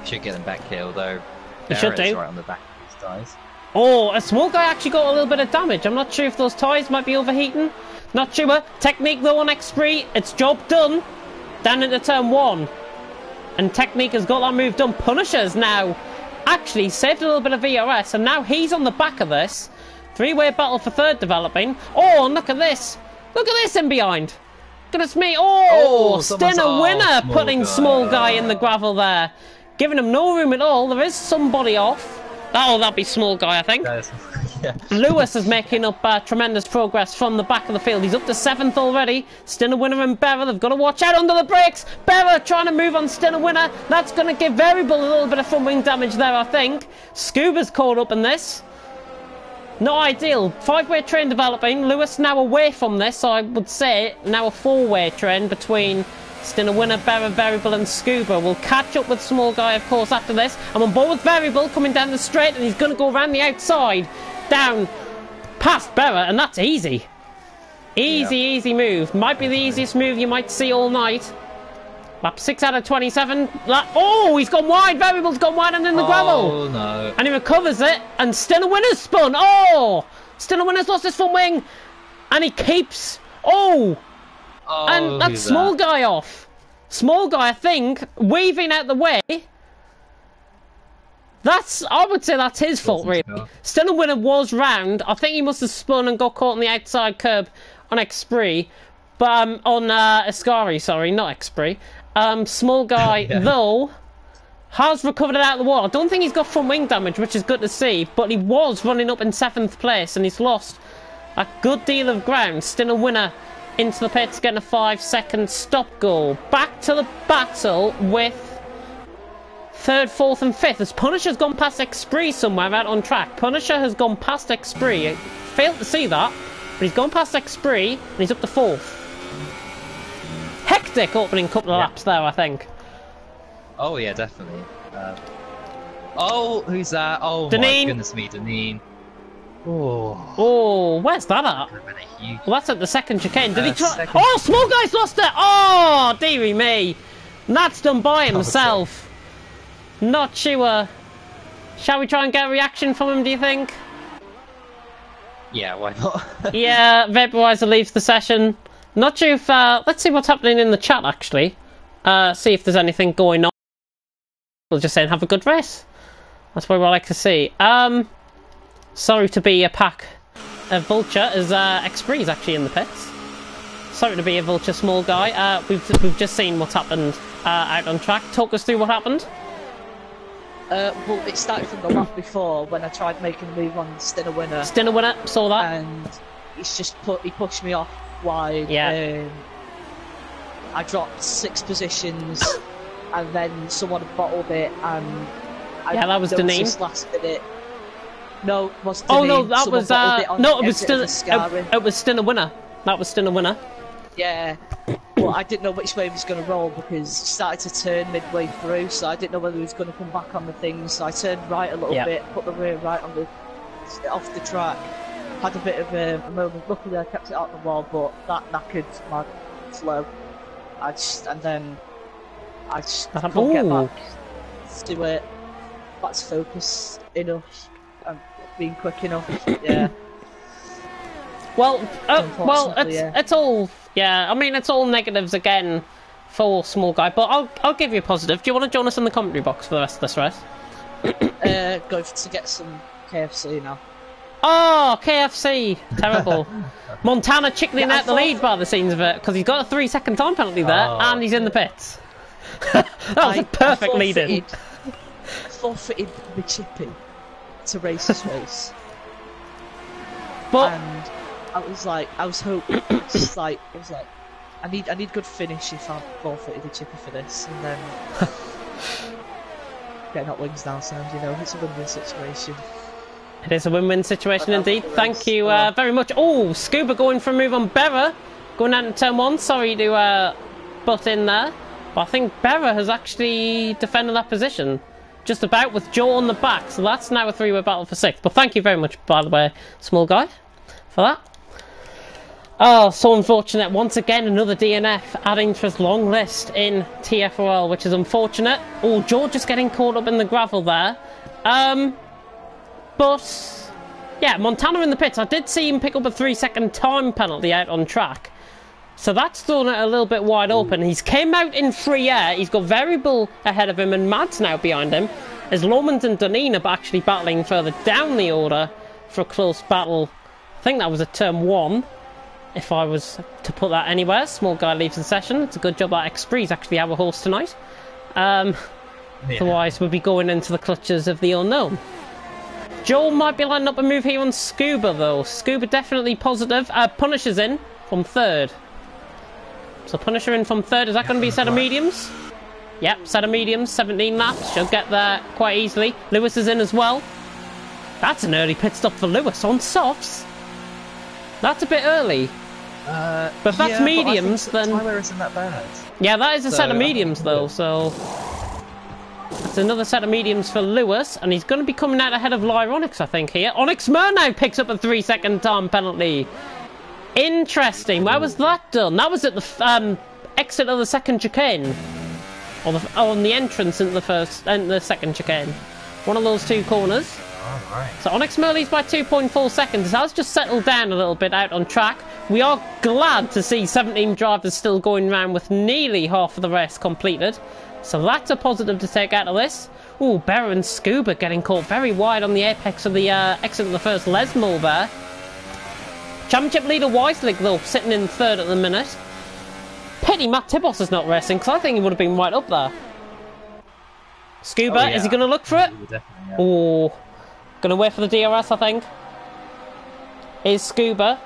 Should get him back here, although he should do. Right on the back of his tyres. Oh, a Small Guy actually got a little bit of damage. I'm not sure if those tyres might be overheating. Not sure. Technique though on X-Spree, it's job done. Down into turn 1. And Technique has got that move done. Punisher's now actually saved a little bit of VRS, and now he's on the back of this. 3-way battle for 3rd developing. Oh, and look at this. Look at this in behind. Goodness me. Oh, Stiller Winner putting Small Guy in the gravel there. Giving him no room at all. There is somebody off. Oh, that'd be Small Guy, I think. Yeah. Lewis is making up tremendous progress from the back of the field. He's up to 7th already. Stiller Winner and Berra, they've got to watch out under the brakes. Berra trying to move on Stiller Winner. That's going to give Variable a little bit of front wing damage there, I think. Scuba's caught up in this. Not ideal. 5-way train developing. Lewis now away from this, so I would say now a 4-way train between Stiller Winner, Berra, Variable and Scuba. Will catch up with Small Guy, of course, after this. I'm on board with Variable coming down the straight, and he's going to go around the outside. Down past Berra, and that's easy. Easy move. Might be the easiest move you might see all night. Lap 6 out of 27. Oh, he's gone wide. Variable's gone wide and in the gravel. Oh, no. And he recovers it, and Stiller Winner's spun. Oh! Stiller Winner's lost his front wing. And he keeps... Oh! And that's Small Guy off. Small Guy, I think, weaving out the way... I would say that's his fault, really. Stiller Winner was round. I think he must have spun and got caught on the outside curb on X-Spree. But, on Ascari, sorry, not X-Spree. Small Guy, though, has recovered it out of the wall. I don't think he's got front wing damage, which is good to see. But he was running up in 7th place, and he's lost a good deal of ground. Stiller Winner into the pits, getting a 5-second stop goal. Back to the battle with 3rd, 4th and 5th, as Punisher's gone past X-Spree somewhere out on track. Punisher has gone past X-Spree. I failed to see that, but he's gone past X-Spree, and he's up to 4th. Hectic opening couple of laps there, I think. Oh yeah, definitely. Oh, who's that? Oh Deneen. my goodness me, Deneen. Oh. Oh, where's that at? Could have been a huge. Well, that's at the second chicane. Did he try? Second. Oh, small guy's lost it! Oh, dearie me. That's done by himself. Not sure. Shall we try and get a reaction from him, do you think? Yeah, why not? Yeah, Vaporizer leaves the session. Not sure if... let's see what's happening in the chat, actually. See if there's anything going on. We'll just saying have a good race. That's what we like to see. Sorry to be a pack of Vulture, as X-Bree's actually in the pits. Sorry to be a Vulture small guy. We've just seen what's happened out on track. Talk us through what happened. Well, it started from the lap before when I tried making a move on Stinner Winner. Stinner Winner, saw that. And he pushed me off wide. Yeah. I dropped 6 positions, and then someone bottled it, and yeah, that was Deneen. Last minute. No, it wasn't. Oh no, that someone was no, it was still it was Stinner Winner. That was Stinner Winner. Yeah. Well, I didn't know which way he was going to roll because he started to turn midway through, so I didn't know whether he was going to come back on the thing. So I turned right a little bit, put the rear right on off the track. Had a bit of a moment. Luckily, I kept it out the wall, but that knackered my flow. And then I just couldn't get back to it. Back to focus enough and being quick enough. Yeah. Well, it's all. Yeah, I mean, it's all negatives again for small guy, but I'll give you a positive. Do you want to join us in the commentary box for the rest of this race? Go to get some KFC now. Oh, KFC! Terrible. Montana chickening out the lead by the scenes of it, because he's got a 3-second time penalty there, and he's in the pits. That was a perfect lead-in. I forfeited the chipping to race this race. But and I was hoping, just like, it was like, I need good finish if I forfeited the chippy for this, and then getting hot wings down sounds, you know, it's a win-win situation. It is a win-win situation indeed. Thank you very much. Oh, Scuba going for a move on Berra, going out in turn 1. Sorry to butt in there, but I think Berra has actually defended that position just about with Joe on the back, so that's now a 3-way battle for 6th. But thank you very much, by the way, small guy, for that. Oh, so unfortunate. Once again, another DNF adding to his long list in TFRL, which is unfortunate. Oh, George is getting caught up in the gravel there. But, yeah, Montana in the pits. I did see him pick up a 3-second time penalty out on track. So that's thrown it a little bit wide open. He's came out in free air. He's got Variable ahead of him and Mads now behind him. As Lomans and Duneen are actually battling further down the order for a close battle. I think that was at turn 1. If I was to put that anywhere. Small guy leaves the session. It's a good job that X-Bree's actually our horse tonight. Otherwise we'd be going into the clutches of the unknown. Joel might be lining up a move here on Scuba though. Scuba definitely positive. Punisher's in from 3rd. So Punisher in from 3rd. Is that going to be a set of mediums? Yep, set of mediums. 17 laps. She'll get there quite easily. Lewis is in as well. That's an early pit stop for Lewis on softs. That's a bit early. But if that's mediums, then... Tyler isn't that bad. Yeah, that is a set of mediums, though, so... That's another set of mediums for Lewis, and he's going to be coming out ahead of Lyronix, I think, here. Onyx Murnau picks up a 3-second time penalty. Interesting. Where was that done? That was at the exit of the second chicane. Or on the entrance into the second chicane. One of those 2 corners. Right. So Onyx Merle's by 2.4 seconds. That's just settled down a little bit out on track. We are glad to see 17 drivers still going around with nearly half of the race completed. So that's a positive to take out of this. Ooh, Berra and Scuba getting caught very wide on the apex of the exit of the first Lesmore there. Championship leader Weislig, though, sitting in 3rd at the minute. Pity Matt Tibos is not racing, because I think he would have been right up there. Scuba, is he going to look for it? Oh, going to wait for the DRS, I think. Is Scuba.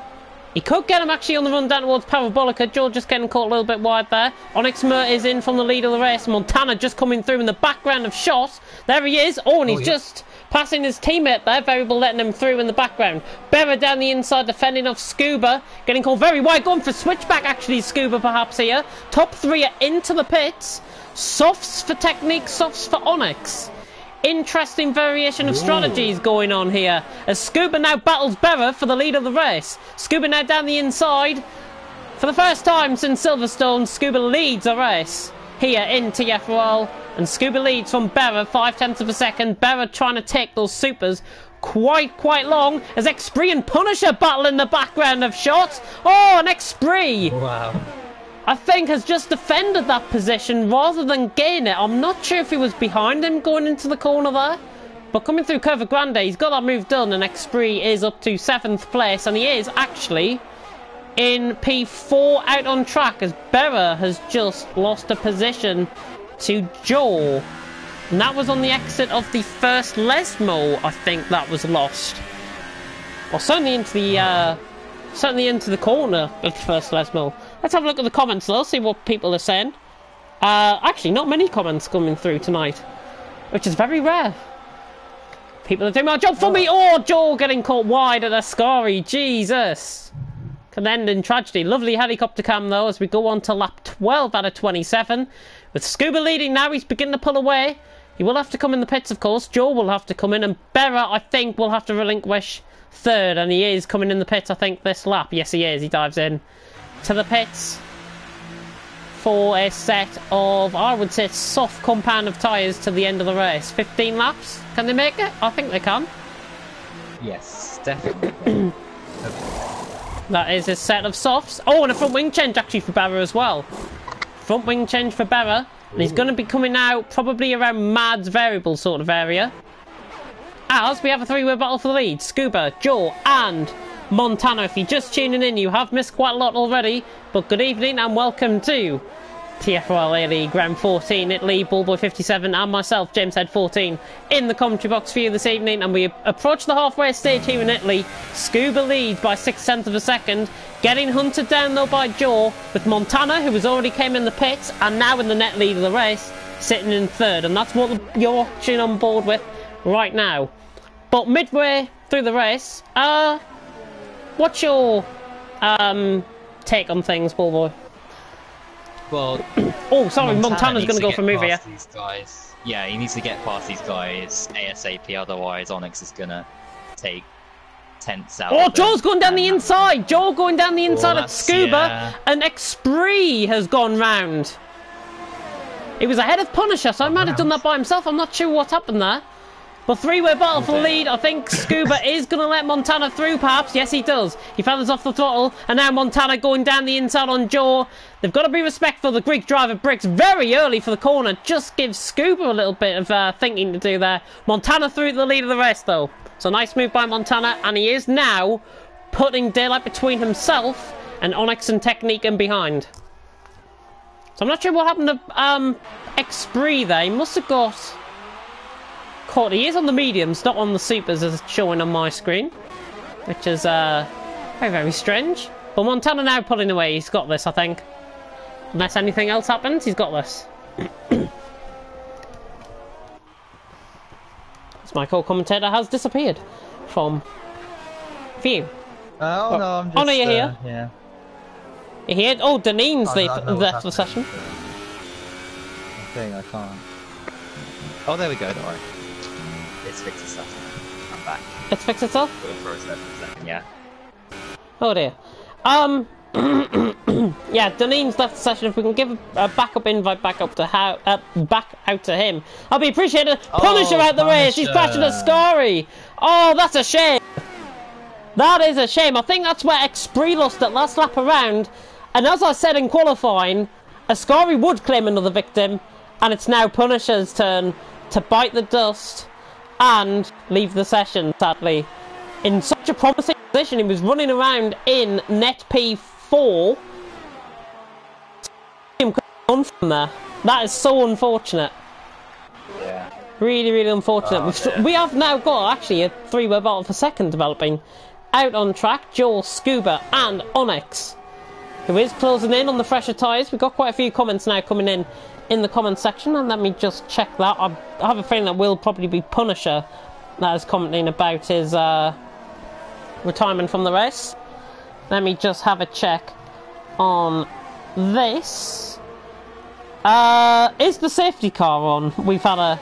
He could get him actually on the run down towards Parabolica. George just getting caught a little bit wide there. Onyx Mer is in from the lead of the race. Montana just coming through in the background of shot. There he is. Oh, and he's just passing his teammate there. Variable letting him through in the background. Berra down the inside defending off Scuba. Getting called very wide. Going for switchback actually, Scuba perhaps here. Top 3 are into the pits. Softs for technique, softs for Onyx. Interesting variation of strategies going on here, as Scuba now battles Berra for the lead of the race. Scuba now down the inside. For the first time since Silverstone, Scuba leads a race here in TFRL, and Scuba leads from Berra 0.5 of a second. Berra trying to take those supers quite long, as Xpree and Punisher battle in the background of shots. Oh, and Xpree! Wow. I think has just defended that position rather than gain it. I'm not sure if he was behind him going into the corner there. But coming through Curva Grande, he's got that move done, and Xpree is up to 7th place, and he is actually in P4 out on track, as Berra has just lost a position to Joel. And that was on the exit of the first Lesmo, I think that was lost. Well, certainly into the corner of the first Lesmo. Let's have a look at the comments though, see what people are saying. Actually, not many comments coming through tonight, which is very rare. People are doing my job for me. Oh, Joel getting caught wide at Ascari. Jesus. Can end in tragedy. Lovely helicopter cam though, as we go on to lap 12 out of 27. With Scuba leading now, he's beginning to pull away. He will have to come in the pits, of course. Joel will have to come in, and Berra, I think, will have to relinquish third, and he is coming in the pits, I think, this lap. Yes, he is. He dives in to the pits for a set of, I would say, soft compound of tyres to the end of the race. 15 laps. Can they make it? I think they can. Yes, definitely. That is a set of softs. Oh, and a front wing change actually for Berra as well. Front wing change for Berra. And he's going to be coming out probably around Mad's variable sort of area. As we have a three-way battle for the lead. Scuba, Joe and Montana. If you're just tuning in, you have missed quite a lot already. But good evening and welcome to TFRL A-League Round 14. Italy, Ballboy57 and myself, James Head 14, in the commentary box for you this evening. And we approach the halfway stage here in Italy. Scuba leads by 0.6 of a second. Getting hunted down though by Joe, with Montana, who has already came in the pits and now in the net lead of the race, sitting in third. And that's what you're watching on board with right now. But midway through the race, what's your take on things, Ballboy? Well, oh, sorry, Montana's going to go for a move here. These guys. Yeah, he needs to get past these guys ASAP, otherwise Onyx is going to take tenths out. Oh, Joe's going down the inside! Joe going down the inside at Scuba, yeah. And Xpree has gone round. He was ahead of Punisher, so he might have done that by himself. I'm not sure what happened there. But three-way battle for the lead. I think Scuba is going to let Montana through, perhaps. Yes, he does. He feathers off the throttle, and now Montana going down the inside on Joe. They've got to be respectful. The Greek driver bricks very early for the corner. Just gives Scuba a little bit of thinking to do there. Montana through the lead of the race, though. So nice move by Montana, and he is now putting daylight between himself and Onyx and Technique and behind. So I'm not sure what happened to Xpree there. He must have got caught. He is on the mediums, not on the supers as showing on my screen, which is very strange. But Montana now pulling away. He's got this, I think. Unless anything else happens, he's got this. My co-commentator has disappeared from view. Oh no, I'm just... Oh no, you're here. Yeah. You're here? Oh, Deneen's left the session. Okay, I can't. Oh, there we go, don't worry. It's fixed itself. I'm back. It's fixed itself? For a second, yeah. Oh dear. Yeah, Deneen's left the session. If we can give a backup invite back out to him, I'll be appreciated. Punisher out the race. He's crashing at Scary. Oh, that's a shame. That is a shame. I think that's where Xpree lost that last lap around. And as I said in qualifying, Ascari would claim another victim, and it's now Punisher's turn to bite the dust and leave the session, sadly. In such a promising position, he was running around in net P4. On from there. That is so unfortunate. Yeah. Really unfortunate. We have now got actually a three-way battle for second developing. Out on track, Joel, Scuba and Onyx, who is closing in on the fresher tyres. We've got quite a few comments now coming in the comments section, and let me just check that. I have a feeling that will probably be Punisher that is commenting about his retirement from the race. Let me just have a check on this. Is the safety car on? We've had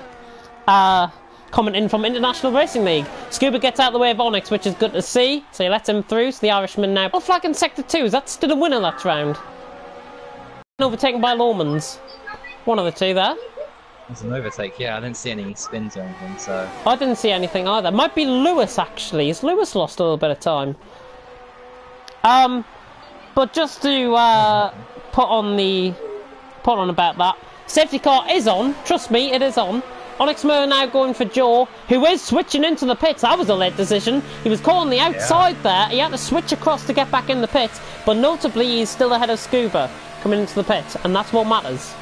a comment in from International Racing League. Scuba gets out of the way of Onyx, which is good to see. So he lets him through. So the Irishman now. Flag in sector 2. Is that still a winner that round? Overtaken by Lawmans. One of the two there. It's an overtake, yeah. I didn't see any spins or anything, so. I didn't see anything either. Might be Lewis actually. Has Lewis lost a little bit of time? But just to put on about that, safety car is on. Trust me, it is on. Onyx Moore now going for Joe, who is switching into the pits. That was a late decision. He was caught on the outside there. He had to switch across to get back in the pits. But notably, he's still ahead of Scuba coming into the pits, and that's what matters.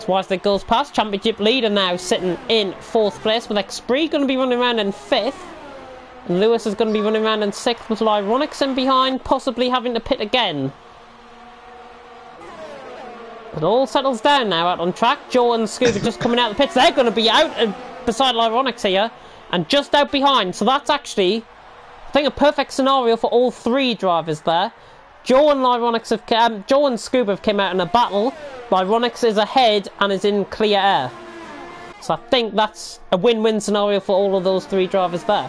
Twice that goes past. Championship leader now sitting in 4th place, with Expree going to be running around in 5th. And Lewis is going to be running around in 6th with Lyronics in behind, possibly having to pit again. It all settles down now out on track. Joe and Scuba just coming out of the pits. They're going to be out beside Lyronics here and just out behind. So that's actually, I think, a perfect scenario for all 3 drivers there. Joe and Lyronics have Joe and Scuba have come out in a battle. Lyronics is ahead and is in clear air. So I think that's a win-win scenario for all of those 3 drivers there.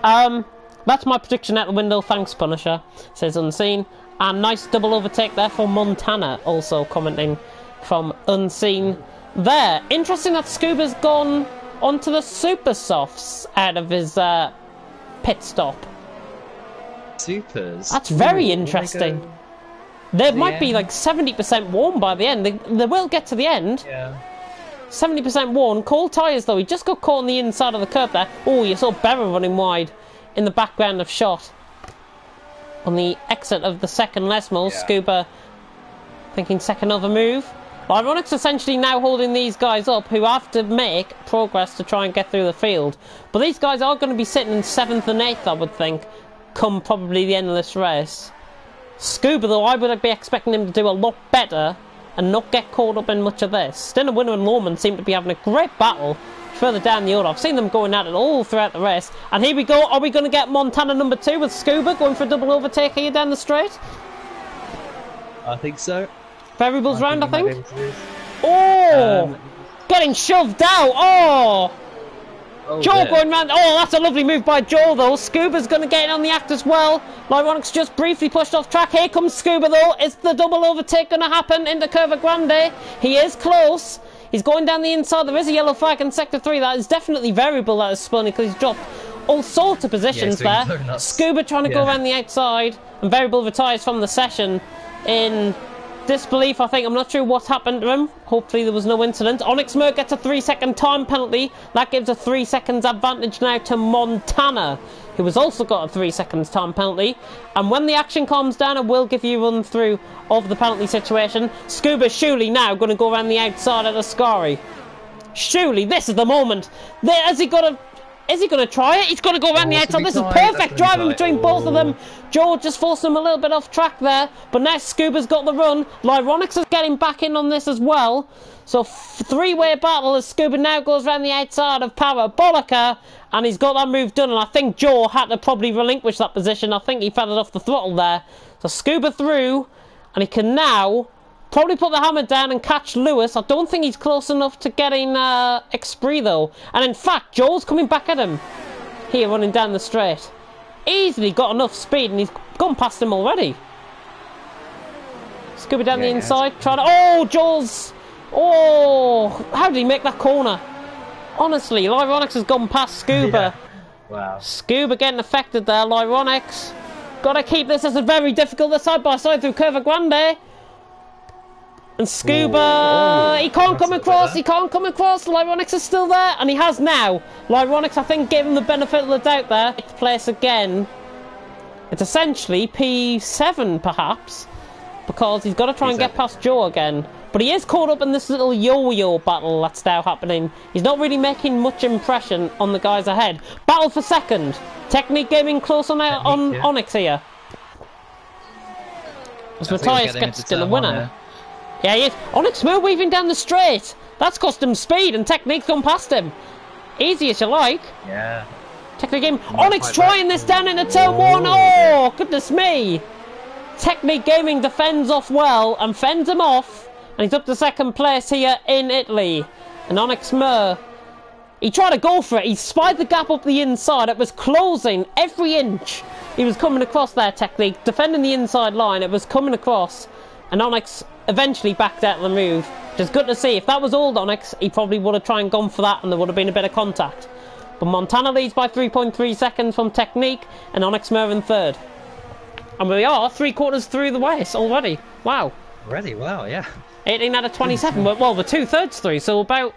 That's my prediction out the window. Thanks, Punisher, says Unseen. And nice double overtake there for Montana, also commenting from Unseen there. Interesting that Scuba's gone onto the Super Softs out of his pit stop. Supers? That's very interesting. They might be like 70% worn by the end. They will get to the end. Yeah. 70% worn. Cold tyres though. He just got caught on the inside of the curb there. Oh, you saw Berra running wide in the background of shot. On the exit of the second Lesmo, Scuba thinking second over move. Lyronics essentially now holding these guys up, who have to make progress to try and get through the field. But these guys are going to be sitting in 7th and 8th, I would think, come probably the end of this race. Scuba, though, I would be expecting him to do a lot better and not get caught up in much of this. Still, Winner and Lawman seem to be having a great battle further down the order. I've seen them going at it all throughout the race. And here we go. Are we going to get Montana number 2 with Scuba going for a double overtake here down the straight? I think so. Variables round, I think. Oh! Getting shoved out. Oh, Joe going round. Oh, that's a lovely move by Joe, though. Scuba's going to get in on the act as well. Lyronics just briefly pushed off track. Here comes Scuba, though. Is the double overtake going to happen into Curva Grande? He is close. He's going down the inside. There is a yellow flag in Sector 3. That is definitely variable that is spun because he's dropped all sorts of positions there. Scuba trying to go around the outside. And variable retires from the session in disbelief, I think. I'm not sure what happened to him. Hopefully there was no incident. Onyx Merc gets a 3-second time penalty. That gives a 3 seconds advantage now to Montana, who has also got a 3 seconds time penalty. And when the action calms down, I will give you a run through of the penalty situation. Scuba surely now going to go around the outside of the Ascari. Surely this is the moment. Is he going to try it? He's going to go around the outside. This is perfect driving between both of them. Joe just forced him a little bit off track there. But now Scuba's got the run. Lyronics is getting back in on this as well. So 3-way battle as Scuba now goes around the outside of Parabolica. And he's got that move done. And I think Joe had to probably relinquish that position. I think he fell it off the throttle there. So Scuba through. And he can now probably put the hammer down and catch Lewis. I don't think he's close enough to getting Expree though. And in fact, Joel's coming back at him. Here, running down the straight. Easily got enough speed and he's gone past him already. Scuba down the inside, trying to... Oh, Joel's... Oh, how did he make that corner? Honestly, Lyronics has gone past Scuba. Wow. Scuba getting affected there, Lyronics. Gotta keep this as a very difficult side-by-side through Curva Grande. And Scuba, he can't come across, Lyronics is still there, and he has now. Lyronics, I think, gave him the benefit of the doubt there. 8th place again. It's essentially P7, perhaps, because he's got to try and get past Joe again. But he is caught up in this little yo-yo battle that's now happening. He's not really making much impression on the guys ahead. Battle for second. Technique Gaming close on Onyx here. As Matthias gets to the winner. Yeah, he is. Onyx Moore weaving down the straight. That's cost him speed and Technique's gone past him. Easy as you like. Yeah. Technique Gaming. Onyx trying this down into turn 1. Oh, goodness me. Technique Gaming defends off well and fends him off. And he's up to second place here in Italy. And Onyx Mur, he tried to go for it. He spied the gap up the inside. It was closing every inch. He was coming across their technique, defending the inside line. It was coming across. And Onyx eventually backed out of the move. Which is good to see. If that was old Onyx, he probably would have tried and gone for that and there would have been a bit of contact. But Montana leads by 3.3 seconds from technique and Onyx Mur in third. And we are 3/4 through the race already. Wow. Already? Wow, yeah. 18 out of 27. Well, we're 2/3 through, so about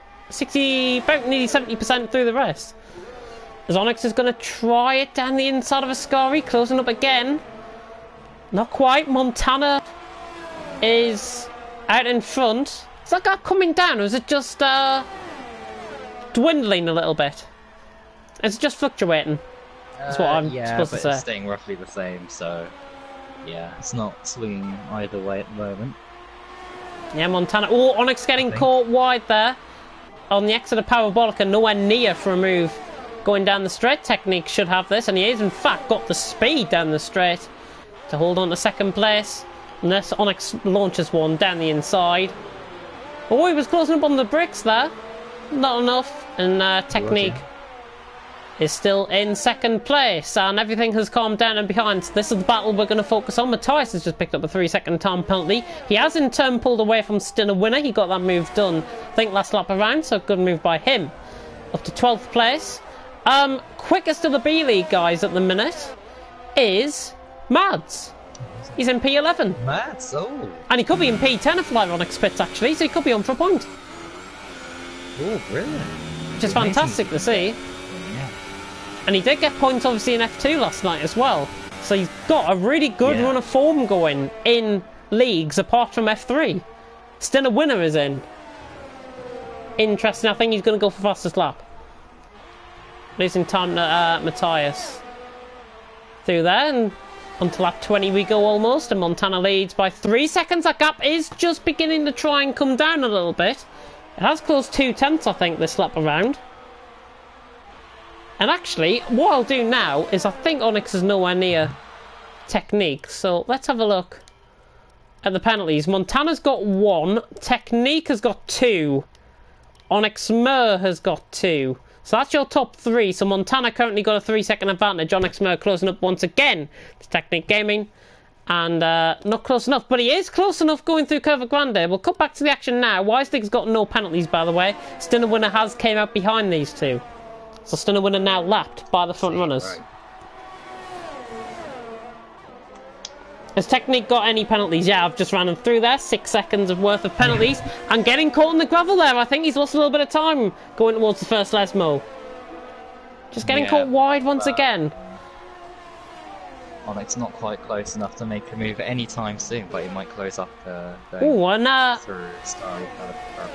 nearly 70% through the race. As Onyx is going to try it down the inside of Ascari, closing up again. Not quite. Montana is out in front. Is that gap coming down, or is it just dwindling a little bit? It's just fluctuating. That's what I'm supposed to say. It's staying roughly the same, so yeah, it's not swinging either way at the moment. Yeah, Montana. Oh, Onyx getting caught wide there on the exit of Parabolica, nowhere near for a move going down the straight. Technique should have this, and he has in fact got the speed down the straight to hold on to second place. Unless Onyx launches one down the inside. Oh, he was closing up on the bricks there. Not enough, and Technique is still in second place, and everything has calmed down and behind. So this is the battle we're going to focus on. Matthias has just picked up a 3-second time penalty. He has in turn pulled away from Stinner Winner. He got that move done, I think, last lap around, so good move by him. Up to 12th place. Quickest of the B-League guys at the minute is Mads. He's in P11. Mads, oh. And he could be in P10 if Onyx pits, actually, so he could be on for a point. Oh, brilliant. Which is fantastic to see. And he did get points obviously in F2 last night as well. So he's got a really good run of form going in leagues apart from F3. Still a winner is in. Interesting, I think he's going to go for fastest lap. Losing time to Matthias. Through there, and onto lap 20 we go almost, and Montana leads by 3 seconds. That gap is just beginning to try and come down a little bit. It has closed 2/10 I think this lap around. And actually, what I'll do now is I think Onyx is nowhere near Technique. So let's have a look at the penalties. Montana's got 1. Technique has got 2. Onyx Mur has got 2. So that's your top 3. So Montana currently got a 3-second advantage. Onyx Mur closing up once again to Technique Gaming. And not close enough. But he is close enough going through Curva Grande. We'll cut back to the action now. Wisdig's got no penalties, by the way. Stinner Winner has came out behind these two. So Stinner Winner now lapped by the front runners. Right. Has Technique got any penalties? Yeah, I've just ran him through there. 6 seconds of worth of penalties. And getting caught in the gravel there. I think he's lost a little bit of time going towards the first Lesmo. Just getting caught wide once again. Onyx not quite close enough to make a move any time soon, but he might close up and through Starry Gravel.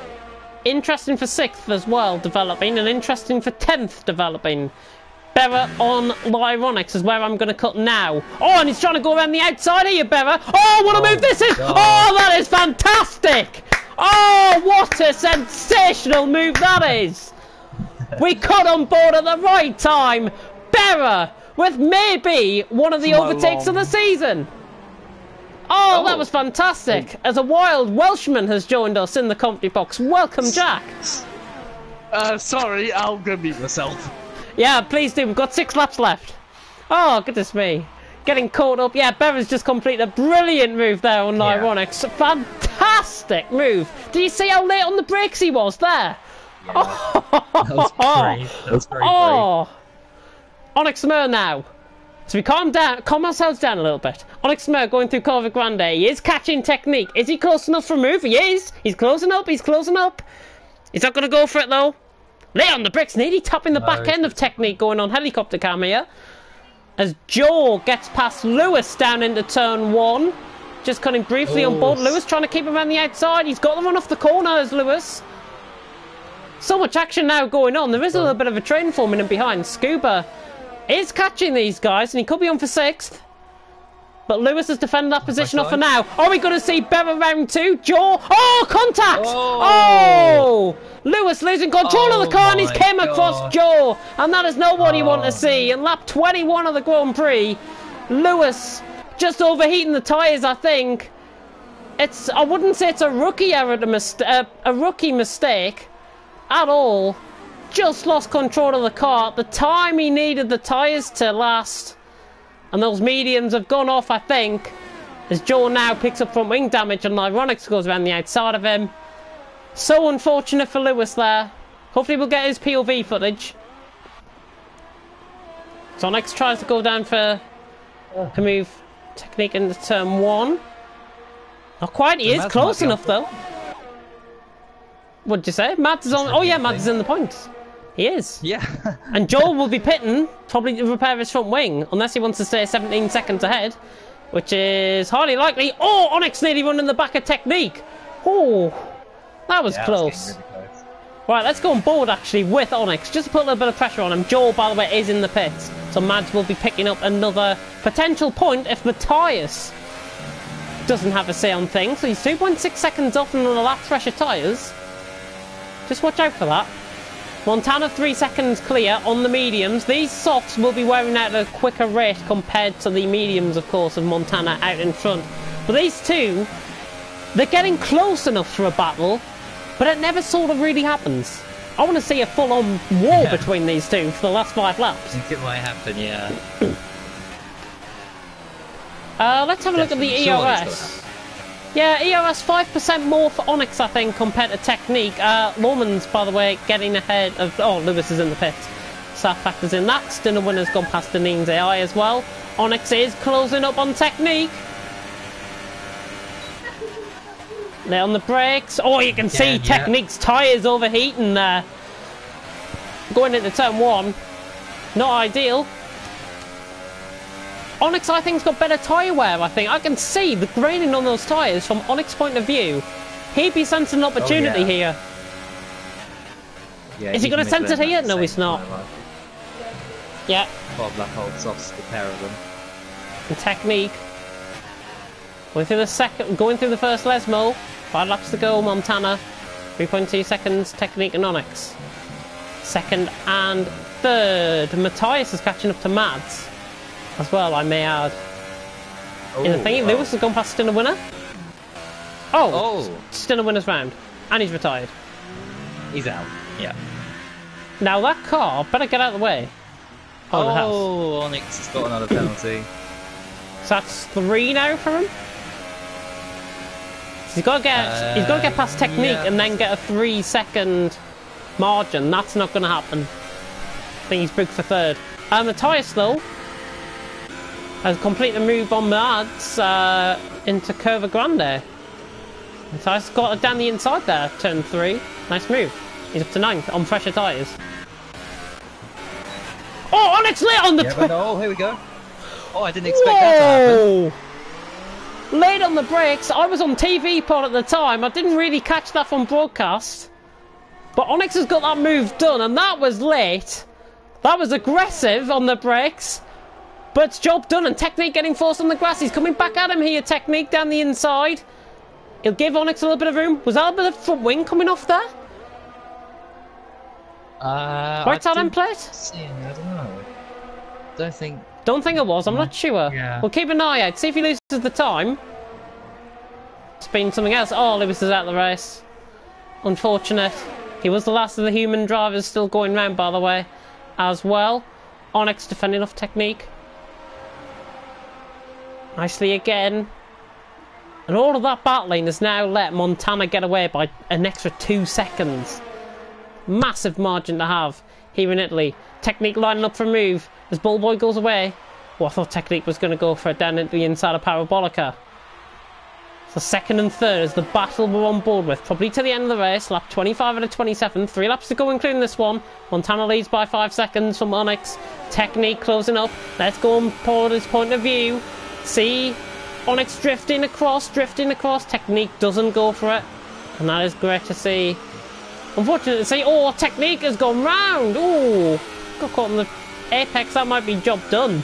Interesting for 6th as well, developing, and interesting for 10th developing. Berra on Lyronics is where I'm going to cut now. Oh, and he's trying to go around the outside here, Berra. Oh, what a move this is! God. Oh, that is fantastic! Oh, what a sensational move that is! We cut on board at the right time. Berra with maybe one of the overtakes of the season. Oh, that was fantastic! As a wild Welshman has joined us in the commentary box. Welcome, Jack. Sorry, I'll go mute myself. Yeah, please do. We've got 6 laps left. Oh, goodness me. Getting caught up. Yeah, Berra's just completed a brilliant move there on Ironics. Fantastic move. Did you see how late on the brakes he was there? Yeah. That was brave. That was very brave. Onyx Mur now. So we calm ourselves down a little bit. Onyx Mur going through Curva Grande. He is catching Technique. Is he close enough for a move? He is. He's closing up. He's closing up. He's not going to go for it, though. Lay on the bricks, nearly tapping the back end of Technique going on helicopter cam here. As Joe gets past Lewis down into turn 1. Just cutting briefly on board. Lewis trying to keep him around the outside. He's got the run off the corner as Lewis. So much action now going on. There is a little bit of a train forming in behind. Scuba is catching these guys and he could be on for 6th. But Lewis has defended that position off for now. Are we going to see Berra round 2? Joe. Oh, contact! Oh! Lewis losing control of the car and he's came across Joe. And that is not what you want to see. In lap 21 of the Grand Prix, Lewis just overheating the tyres, I think. I wouldn't say it's a rookie error, a rookie mistake at all. Just lost control of the car at the time he needed the tyres to last. And those mediums have gone off, I think, as Joe now picks up front wing damage and Ironics goes around the outside of him. So unfortunate for Lewis there. Hopefully we'll get his POV footage. Onyx tries to go down for a move technique into turn 1. Not quite, he is close enough though. What'd you say? Mads is on. Oh yeah, Mads is in the points. He is. Yeah. And Joel will be pitting, probably to repair his front wing, unless he wants to stay 17 seconds ahead, which is highly likely. Oh, Onyx nearly running the back of technique. Oh, that was close. Really close. Right, let's go on board actually with Onyx, just to put a little bit of pressure on him. Joel, by the way, is in the pits, so Mads will be picking up another potential point if Matthias doesn't have a say on things. So he's 2.6 seconds off on the lap fresher tyres. Just watch out for that. Montana 3 seconds clear on the mediums. These softs will be wearing out at a quicker rate compared to the mediums, of course, of Montana out in front. But these two, they're getting close enough for a battle, but it never sort of really happens. I want to see a full-on war between these two for the last 5 laps. I think it might happen, yeah. Let's have a look at the ERS. Yeah, ERS 5% more for Onyx, I think, compared to Technique. Lawman's, by the way, getting ahead of... Oh, Lewis is in the pits. So that factors in that. Stinner winner's gone past Deneen's AI as well. Onyx is closing up on Technique. They're on the brakes. Oh, you can see Technique's tyres overheating there. Going into turn 1. Not ideal. Onyx, I think, has got better tyre wear, I think. I can see the graining on those tyres from Onyx's point of view. He'd be sensing an opportunity here. Yeah, is he going to sense it here? No, he's not. Yeah. Bob Black Hole softs the pair of them. And Technique. Going through the first Lesmo. 5 laps to go, Montana. 3.2 seconds, Technique and Onyx. Second and third. Matthias is catching up to Mads as well, I may add. In the thingy, Lewis has gone past Stinner winner. Oh! Stinner winner's round. And he's retired. He's out, yeah. Now that car better get out of the way. Oh, Onyx has got another penalty. So that's 3 now for him. So he's got to get past Technique and then get a 3-second margin. That's not going to happen. I think he's booked for third. Matthias though has completed the move on Mads into Curva Grande. Matthias got it down the inside there, turn 3. Nice move. He's up to 9th on fresher tyres. Oh, Onyx lit on the... Oh, here we go. Oh, I didn't expect that to happen. Late on the brakes. I was on TV pod at the time. I didn't really catch that from broadcast. But Onyx has got that move done, and that was late. That was aggressive on the brakes. But it's job done, and Technique getting forced on the grass. He's coming back at him here, Technique down the inside. He'll give Onyx a little bit of room. Was that a bit of front wing coming off there? Right side end plate? I don't know. Don't think it was, I'm not sure. Yeah. We'll keep an eye out. See if he loses the time. It's been something else. Oh, Lewis is out of the race. Unfortunate. He was the last of the human drivers still going round, by the way, as well. Onyx defending off Technique. Nicely again. And all of that battling has now let Montana get away by an extra 2 seconds. Massive margin to have here in Italy. Technique lining up for a move as Bullboy goes away. Oh, I thought Technique was going to go for it down into the inside of Parabolica. So second and third is the battle we're on board with. Probably to the end of the race. Lap 25 out of 27. 3 laps to go including this one. Montana leads by 5 seconds from Onyx. Technique closing up. Let's go on Porter's point of view. See Onyx drifting across. Technique doesn't go for it. And that is great to see. Unfortunate to see. Oh, Technique has gone round. Oh, got caught in the apex. That might be job done.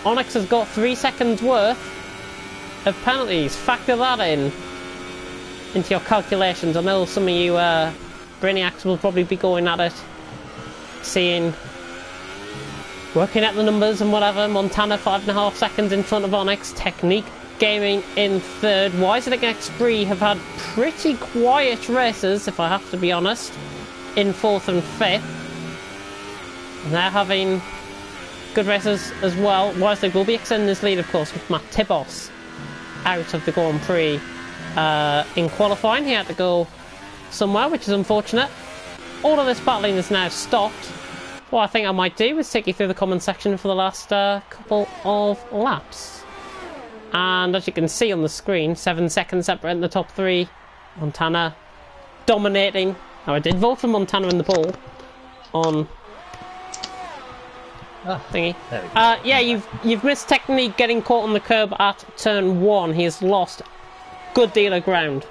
Onyx has got 3 seconds worth of penalties. Factor that into your calculations. I know some of you brainiacs will probably be going at it, working at the numbers and whatever. Montana 5.5 seconds in front of Onyx. Technique Gaming in third. Wiselick and Xbree have had pretty quiet races, if I have to be honest, in fourth and fifth. And they're having good races as well. Wiselick will be extending his lead, of course, with Matt Tibos out of the Grand Prix in qualifying. He had to go somewhere, which is unfortunate. All of this battling is now stopped. What I think I might do is take you through the comment section for the last couple of laps. And as you can see on the screen, 7 seconds separating the top three. Montana dominating. Now, I did vote for Montana in the poll on thingy. There we go. Yeah, you've missed Technique getting caught on the curb at turn 1. He has lost good deal of ground.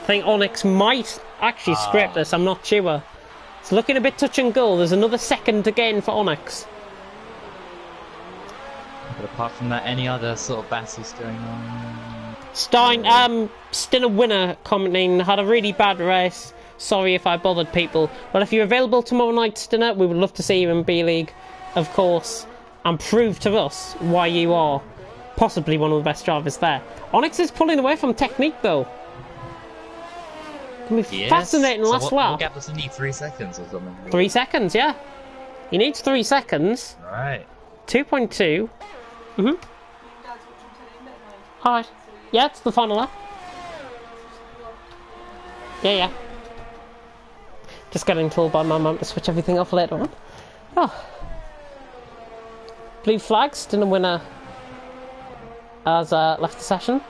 I think Onyx might actually scrape this, I'm not sure. It's looking a bit touch and go. There's another second to gain for Onyx. But apart from that, any other sort of battles going on? Stein, still a winner, commenting, had a really bad race. Sorry if I bothered people. But if you're available tomorrow night, Stinner, we would love to see you in B-League, of course, and prove to us why you are possibly one of the best drivers there. Onyx is pulling away from Technique, though. Can be fascinating last lap. What gap does he need? 3 seconds or something? 3 seconds, yeah. He needs 3 seconds. Right. 2.2. Alright. Yeah, it's the final lap. Yeah. Just getting told by my mum to switch everything off later on. Oh. Blue flags, didn't winner has left the session.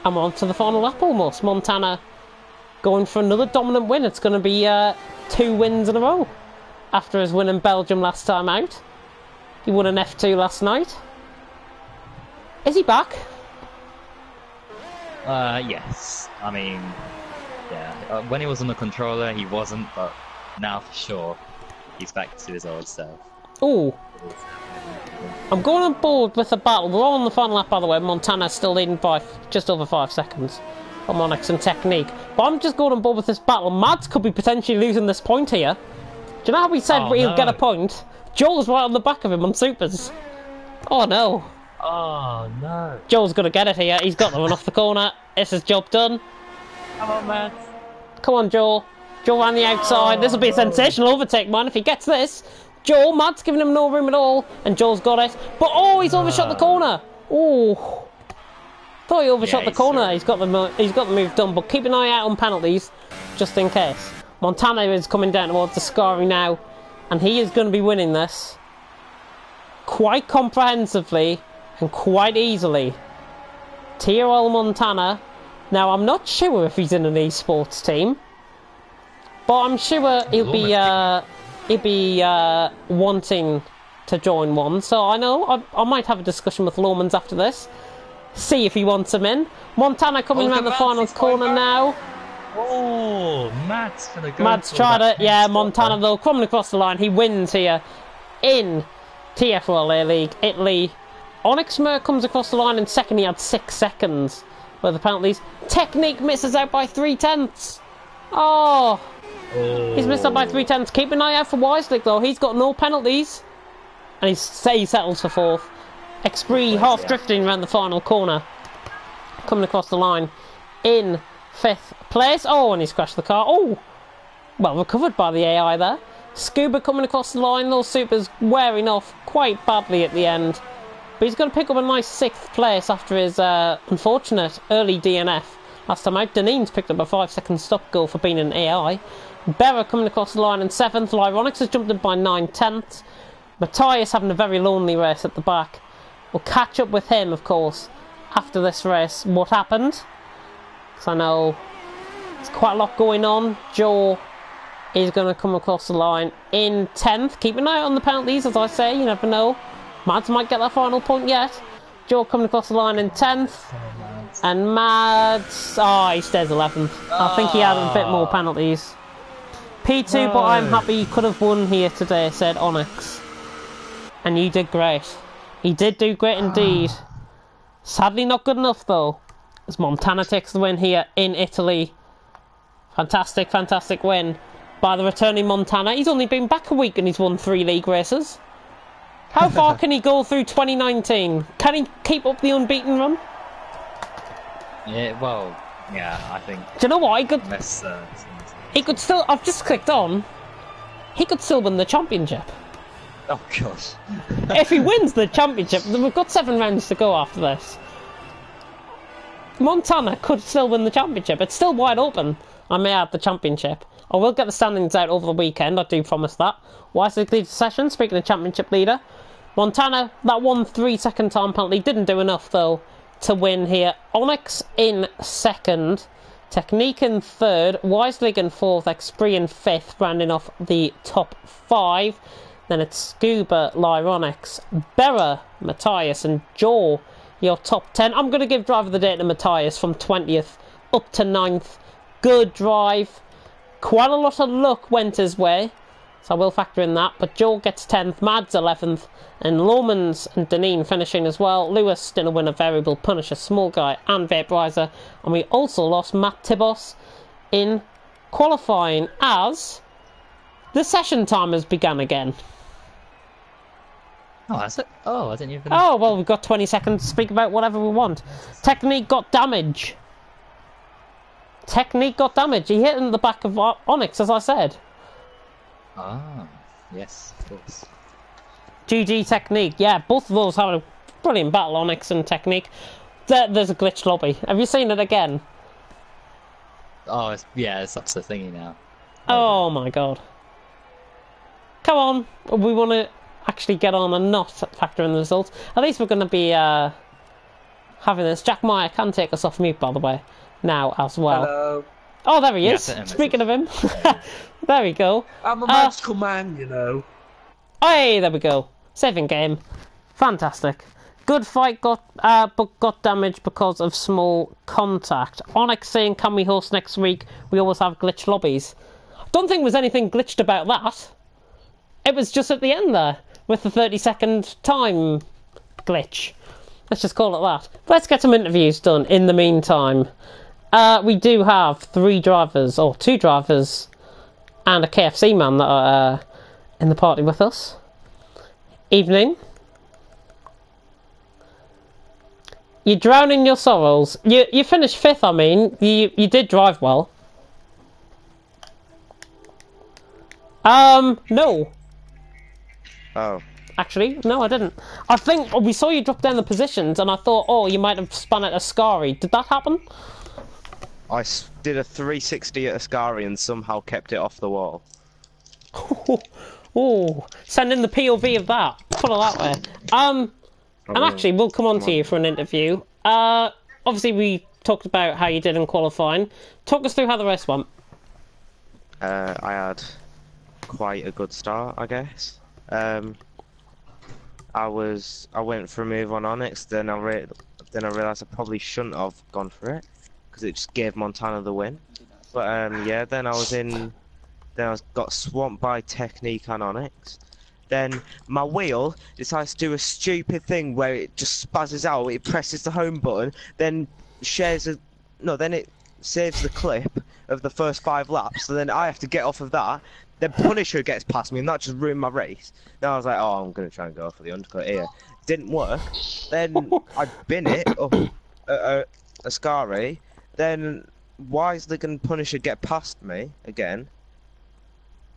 And we're on to the final lap almost. Montana going for another dominant win. It's going to be 2 wins in a row after his win in Belgium last time out. He won an F2 last night. Is he back? Yes. I mean, yeah. When he was on the controller, he wasn't, but now for sure, he's back to his old self. Ooh. I'm going on board with the battle. We're all on the final lap, by the way. Montana's still leading by just over 5 seconds on Onyx and Technique. But I'm just going on board with this battle. Mads could be potentially losing this point here. Do you know how we said he'll get a point? Joel's right on the back of him on supers. Oh no. Oh no. Joel's going to get it here. He's got the run off the corner. It's his job done. Come on, man. Come on, Joel. Joel around the outside. This will be a sensational overtake, man, if he gets this. Joel, Matt's giving him no room at all, and Joel's got it. But he's overshot the corner. Oh, thought he overshot the corner. He's got the move done. But keep an eye out on penalties, just in case. Montana is coming down towards the scoring now, and he is going to be winning this quite comprehensively and quite easily. TFRL Montana. Now, I'm not sure if he's in an esports team, but I'm sure he'll be wanting to join one. So I know I might have a discussion with Lomans after this, see if he wants him in. Montana coming around the final corner now. Oh, Matt's gonna go. Matt's tried it. Yeah, Montana though coming across the line. He wins here in TFRL League Italy. Onyx Mer comes across the line in second. He had 6 seconds with the penalties. Technique misses out by 3/10. Oh, he's missed out by 3/10. Keep an eye out for Wiselick though. He's got no penalties, and he settles for 4th. Xbree half drifting around the final corner, coming across the line in 5th place. Oh, and he's crashed the car. Oh, well recovered by the AI there. Scuba coming across the line. Those supers wearing off quite badly at the end. But he's going to pick up a nice 6th place after his unfortunate early DNF. Last time out, Deneen's picked up a 5-second stop goal for being an AI. Berra coming across the line in 7th. Lyronix has jumped in by 9/10. Matthias having a very lonely race at the back. We'll catch up with him, of course, after this race. What happened? Because I know there's quite a lot going on. Joe is going to come across the line in 10th. Keep an eye on the penalties, as I say. You never know. Mads might get that final point yet. Joe coming across the line in 10th. And Mads... Oh, he stays 11th. I think he had a bit more penalties. P2, but I'm happy he could have won here today, said Onyx. And you did great. He did do great indeed. Sadly not good enough, though, as Montana takes the win here in Italy. Fantastic, fantastic win by the returning Montana. He's only been back a week and he's won 3 league races. How far can he go through 2019? Can he keep up the unbeaten run? Yeah, well, yeah, I think. Do you know what? He could still. I've just clicked on. He could still win the championship. Oh gosh. If he wins the championship, then we've got 7 rounds to go after this. Montana could still win the championship. It's still wide open. I may add the championship. I will get the standings out over the weekend. I do promise that. Wisely lead session. Speaking of championship leader, Montana, that 1 3-second time penalty didn't do enough though to win here. Onyx in second, Technique in third, Wiselig in fourth, Xpree in fifth, rounding off the top 5. Then it's Scuba, Lyronix, Berra, Matthias, and Joe, your top 10. I'm going to give driver of the day to Matthias from 20th up to 9th. Good drive. Quite a lot of luck went his way, so I will factor in that. But Joe gets 10th, Mads 11th, and Lomans and Deneen finishing as well. Lewis didn't win a variable, Punisher, Small Guy, and Vaporizer. And we also lost Matt Tibos in qualifying as the session timers began again. Oh, that's it? Oh, I didn't even... Oh, well, we've got 20 seconds to speak about whatever we want. Technique got damage. Technique got damage. He hit in the back of Onyx, as I said. Ah, yes, of course. GG Technique. Yeah, both of those had a brilliant battle, Onyx and Technique. There's a glitch lobby. Have you seen it again? Oh, it's such a thingy now. Oh my god. Come on. We want to actually get on and not factor in the results. At least we're going to be having this. Jack Meyer can take us off mute, by the way, now as well. Hello. Oh, there he is. Yeah, Speaking of him. There we go. I'm a magical man, you know. Hey, there we go. Saving game. Fantastic. Good fight, but got damaged because of small contact. Onyx saying, can we host next week? We always have glitch lobbies. Don't think there's anything glitched about that. It was just at the end there, with the 30-second time glitch. Let's just call it that. Let's get some interviews done in the meantime. We do have 2 drivers, and a KFC man that are in the party with us. Evening. You drown in your sorrows. You finished 5th, I mean. You did drive well. No. Oh. Actually, no, I didn't. I think we saw you drop down the positions, and I thought, oh, you might have spun at Ascari. Did that happen? I did a 360 at Ascari and somehow kept it off the wall. Oh, send in the POV of that. Put it that way. And actually, we'll come on to you for an interview. Obviously, we talked about how you did in qualifying. Talk us through how the rest went. I had quite a good start, I guess. I went for a move on Onyx, then I realised I probably shouldn't have gone for it because it just gave Montana the win. But yeah, then I got swamped by Technique on Onyx. Then my wheel decides to do a stupid thing where it just spazzes out. It presses the home button, then then it saves the clip of the first 5 laps. So then I have to get off of that. Then Punisher gets past me, and that just ruined my race. Then I was like, oh, I'm gonna try and go for the undercut here. Didn't work. Then I bin it up Ascari. Then Wisely and Punisher get past me again.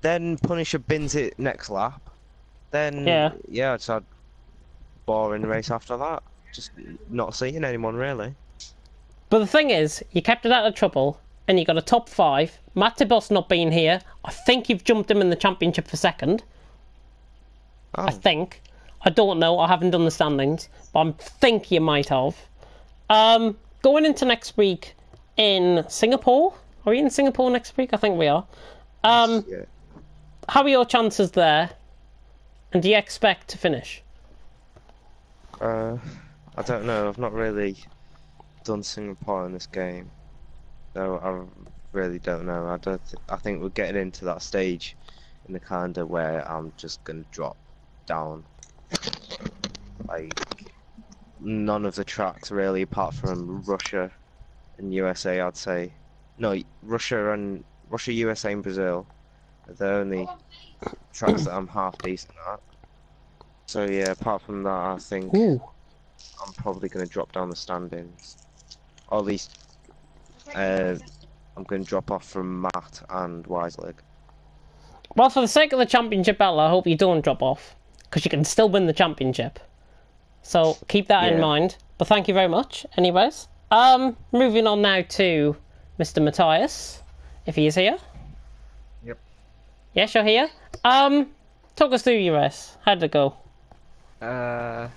Then Punisher bins it next lap. Then yeah, it's a boring race after that. Just not seeing anyone really. But the thing is, you kept it out of trouble, and you got a top 5. Matt Tibos not being here. I think you've jumped him in the championship for 2nd. Oh. I think. I don't know. I haven't done the standings, but I think you might have. Going into next week in Singapore. Are we in Singapore next week? I think we are. Yeah. How are your chances there? And do you expect to finish? I don't know. I've not really done Singapore in this game, so I really don't know. I think we're getting into that stage in the calendar where I'm just gonna drop down. Like none of the tracks really, apart from Russia and USA. I'd say no, Russia, USA, and Brazil are the only tracks that I'm half decent at. So yeah, apart from that, I think Ooh. I'm probably going to drop down the standings. Or at least, I'm going to drop off from Matt and Wiseleg. Well, for the sake of the championship battle, I hope you don't drop off, because you can still win the championship. So keep that in Yeah. mind. But thank you very much, anyways. Moving on now to Mr. Matthias, if he is here. Yep. Yes, you're here. Talk us through your race. How did it go? Well,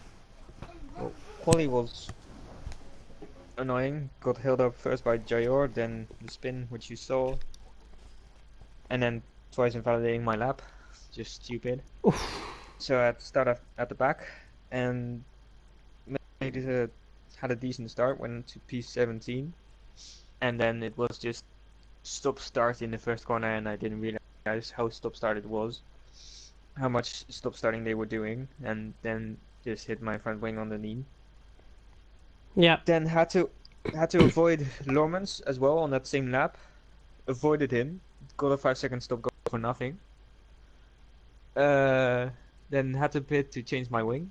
quali was annoying. Got held up first by Jayor, then the spin, which you saw, and then twice invalidating my lap. Just stupid. So I had to start at the back, and had a decent start. Went to P17, and then it was just stop start in the first corner, and I didn't realize how stop start it was, how much stop starting they were doing, and then just hit my front wing on the knee. Yeah. Then had to avoid Lormans as well on that same lap. Avoided him. Got a 5-second stop go for nothing. Then had to pit to change my wing.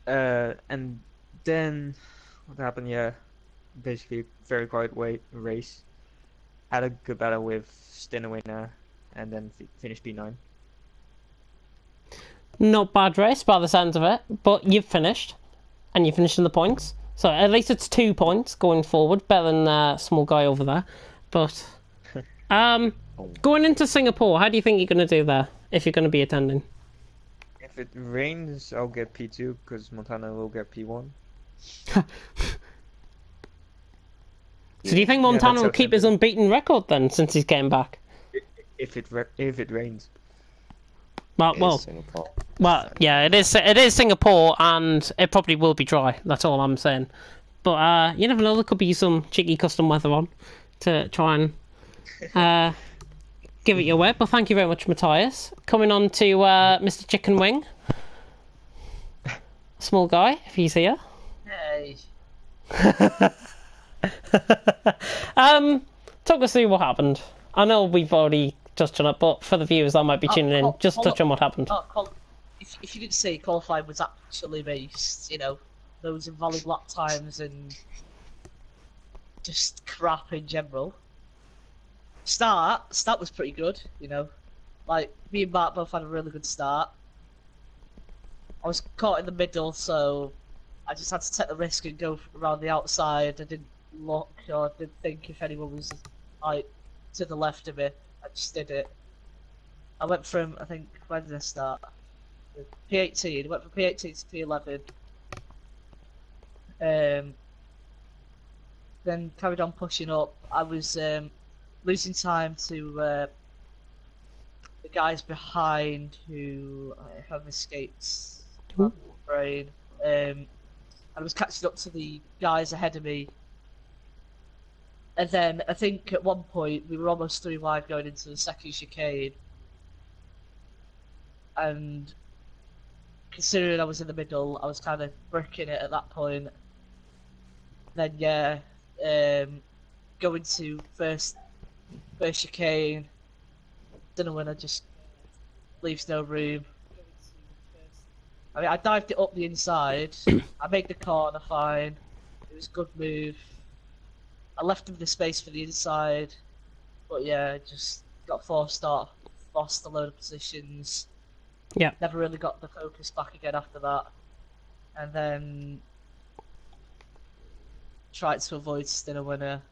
And then what happened? Yeah, basically very quiet race. Had a good battle with Stenowina, and then finished P9. Not bad race by the sounds of it, but you've finished, and you finished in the points. So at least it's 2 points going forward, better than small guy over there. But going into Singapore, how do you think you're going to do there if you're going to be attending? If it rains, I'll get P2 because Montana will get P1. So do you think Montana that's will keep his unbeaten record then, since he's getting back? If it rains. Well, yeah, it is Singapore, and it probably will be dry. That's all I'm saying. But you never know, there could be some cheeky custom weather on to try and give it your way. But thank you very much, Matthias. Coming on to Mr. Chicken Wing, small guy, if he's here. Hey. Talk us through what happened. I know we've already touched on it, but for the viewers that might be tuning in, just touch on what happened. If you didn't say qualifying was actually based, those invalid lap times and just crap in general. Start was pretty good, Like, me and Mark both had a really good start. I was caught in the middle, so I just had to take the risk and go around the outside. I didn't look or didn't think if anyone was, like, to the left of me. I just did it. I went from, I think, where did I start? P18. I went from P18 to P11. Then carried on pushing up. I was losing time to the guys behind who have escaped my brain. I was catching up to the guys ahead of me. And then I think at one point we were almost 3 wide going into the second chicane. And considering I was in the middle, I was kind of bricking it at that point. Then going to first chicane, don't know when I just leaves no room. I mean, I dived it up the inside. I made the corner fine. It was a good move. I left him the space for the inside, but yeah, just got forced off, lost a load of positions. Yeah. Never really got the focus back again after that, and then tried to avoid Stinner winner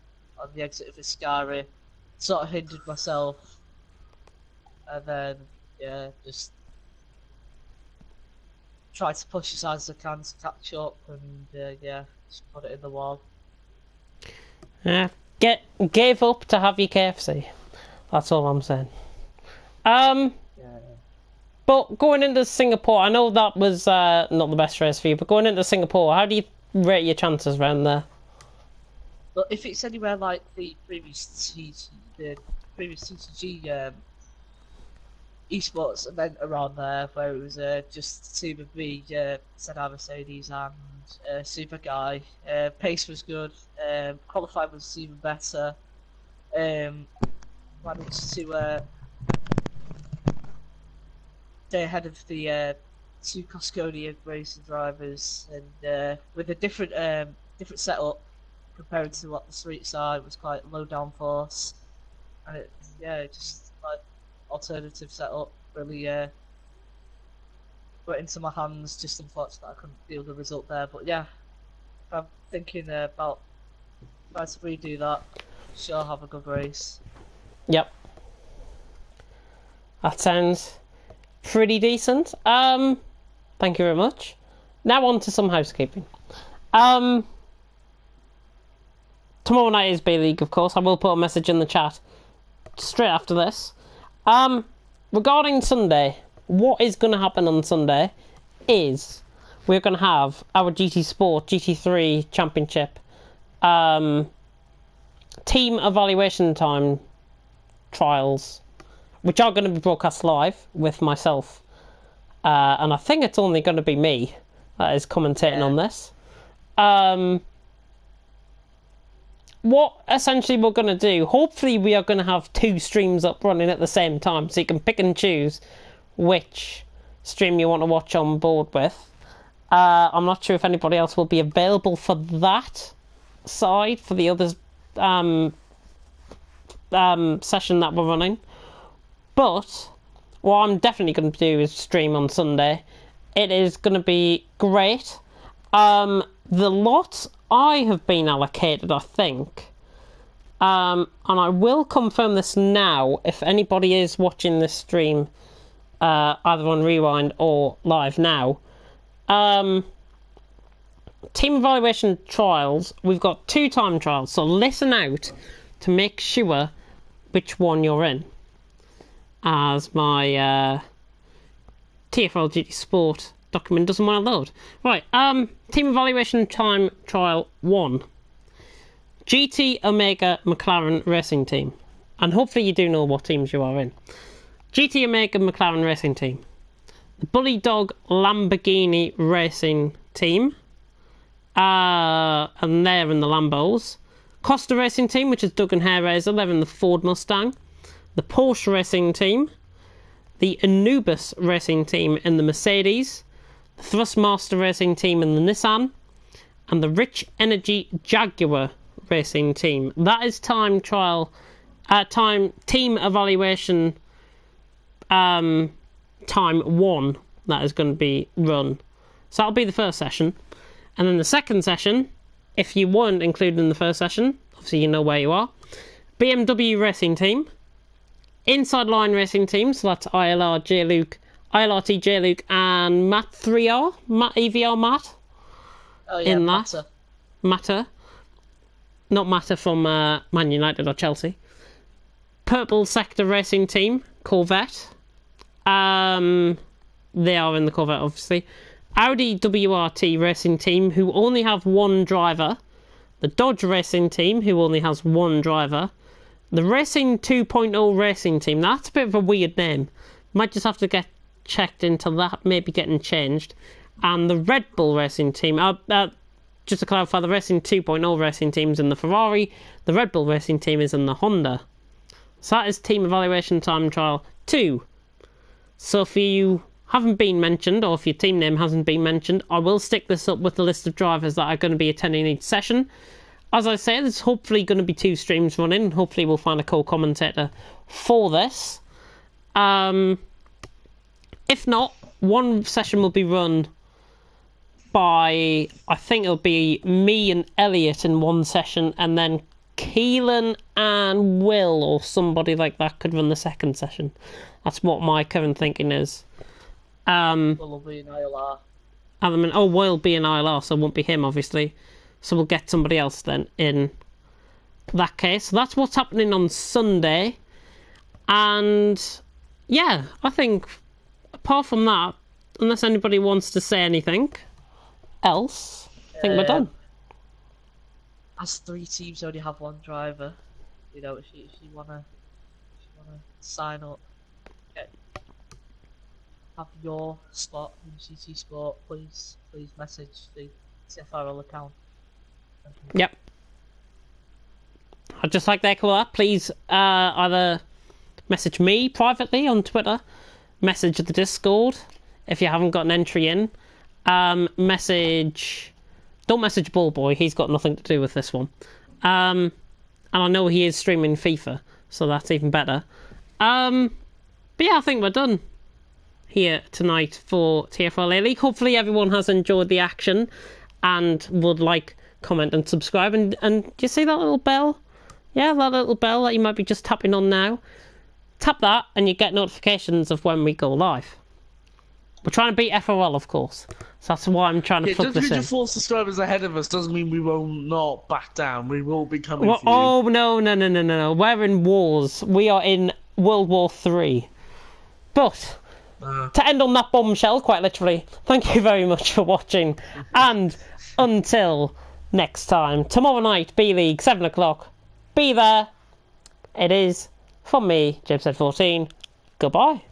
on the exit of Iscari. Sort of hindered myself, and then just tried to push as hard as I can to catch up, and just put it in the wall. Yeah, gave up to have your KFC. That's all I'm saying. But going into Singapore, I know that was not the best race for you, but going into Singapore, how do you rate your chances around there? Well, if it's anywhere like the previous TCG esports event around there, where it was just the team of me, Sedar Mercedes and Super Guy. Pace was good. Qualifying was even better. Managed to stay ahead of the two Cosconia racing drivers, and with a different setup compared to what the street side was, quite low downforce, and just like alternative setup really got into my hands. Just unfortunate I couldn't feel the result there, but yeah, I'm thinking about trying to redo that. Sure, have a good race. Yep. That sounds pretty decent. Thank you very much. Now on to some housekeeping. Tomorrow night is Bay League, of course. I will put a message in the chat straight after this. Regarding Sunday, what is going to happen on Sunday is we're going to have our GT Sport GT3 Championship team evaluation time trials, which are going to be broadcast live with myself. And I think it's only going to be me that is commentating on this. What essentially we're going to do, hopefully we are going to have 2 streams up running at the same time, so you can pick and choose which stream you want to watch on board with. I'm not sure if anybody else will be available for that side, for the other session that we're running. But what I'm definitely going to do is stream on Sunday. It is going to be great. The lot I have been allocated, I think, and I will confirm this now if anybody is watching this stream either on Rewind or live now. Team evaluation trials, we've got 2 time trials, so listen out to make sure which one you're in, as my TFRL GT Sport document doesn't want to load. Right, team evaluation time trial 1. GT Omega McLaren Racing Team. And hopefully you do know what teams you are in. GT Omega McLaren Racing Team. The Bully Dog Lamborghini Racing Team. And they're in the Lambos. Costa Racing Team, which is Doug and Hairraiser, they're in the Ford Mustang. The Porsche Racing Team. The Anubis Racing Team in the Mercedes. The Thrustmaster Racing Team in the Nissan. And the Rich Energy Jaguar Racing Team. That is team evaluation time 1 that is going to be run. So that'll be the first session. And then the second session, if you weren't included in the first session, obviously you know where you are. BMW Racing Team. Inside Line Racing Team, so that's ILRT J-Luke and Matt 3R, EVR Matt. Oh yeah, in that. Matter. Not Matter from Man United or Chelsea. Purple Sector Racing Team, Corvette. They are in the Corvette, obviously. Audi WRT Racing Team, who only have 1 driver. The Dodge Racing Team, who only has 1 driver. The Racing 2.0 Racing Team, that's a bit of a weird name. Might just have to get checked into that, maybe getting changed. And the Red Bull Racing Team, just to clarify, the Racing 2.0 Racing Team's in the Ferrari, the Red Bull Racing Team is in the Honda. So that is Team Evaluation Time Trial 2. So if you haven't been mentioned, or if your team name hasn't been mentioned, I will stick this up with the list of drivers that are going to be attending each session. As I say, there's hopefully going to be 2 streams running, and hopefully we'll find a co-commentator for this. If not, 1 session will be run by, I think it'll be me and Elliot in 1 session, and then Keelan and Will or somebody like that could run the second session. That's what my current thinking is. Will be in ILR. Will be in ILR, so it won't be him, obviously. So we'll get somebody else then in that case. So that's what's happening on Sunday. And yeah, I think apart from that, unless anybody wants to say anything else, I think we're done. As 3 teams only have 1 driver, if you wanna sign up, have your spot in GT Sport, please message the TFRL account. Yep. I'd just like to echo that. Please either message me privately on Twitter, message the Discord. if you haven't got an entry in. Don't message Ballboy, he's got nothing to do with this one. And I know he is streaming FIFA, so that's even better. But yeah, I think we're done here tonight for TFRL League. Hopefully everyone has enjoyed the action and would like, comment and subscribe. And do you see that little bell? Yeah, that little bell that you might be just tapping on now. Tap that and you get notifications of when we go live. We're trying to beat FRL, of course. So that's why I'm trying to plug this in. Just because you're 4 subscribers ahead of us doesn't mean we will not back down. We will be coming for you. Oh, no. We're in wars. We are in World War III. But, to end on that bombshell, quite literally, thank you very much for watching. And until next time, tomorrow night, B-League, 7 o'clock. Be there. It is, from me, James Said 14. Goodbye.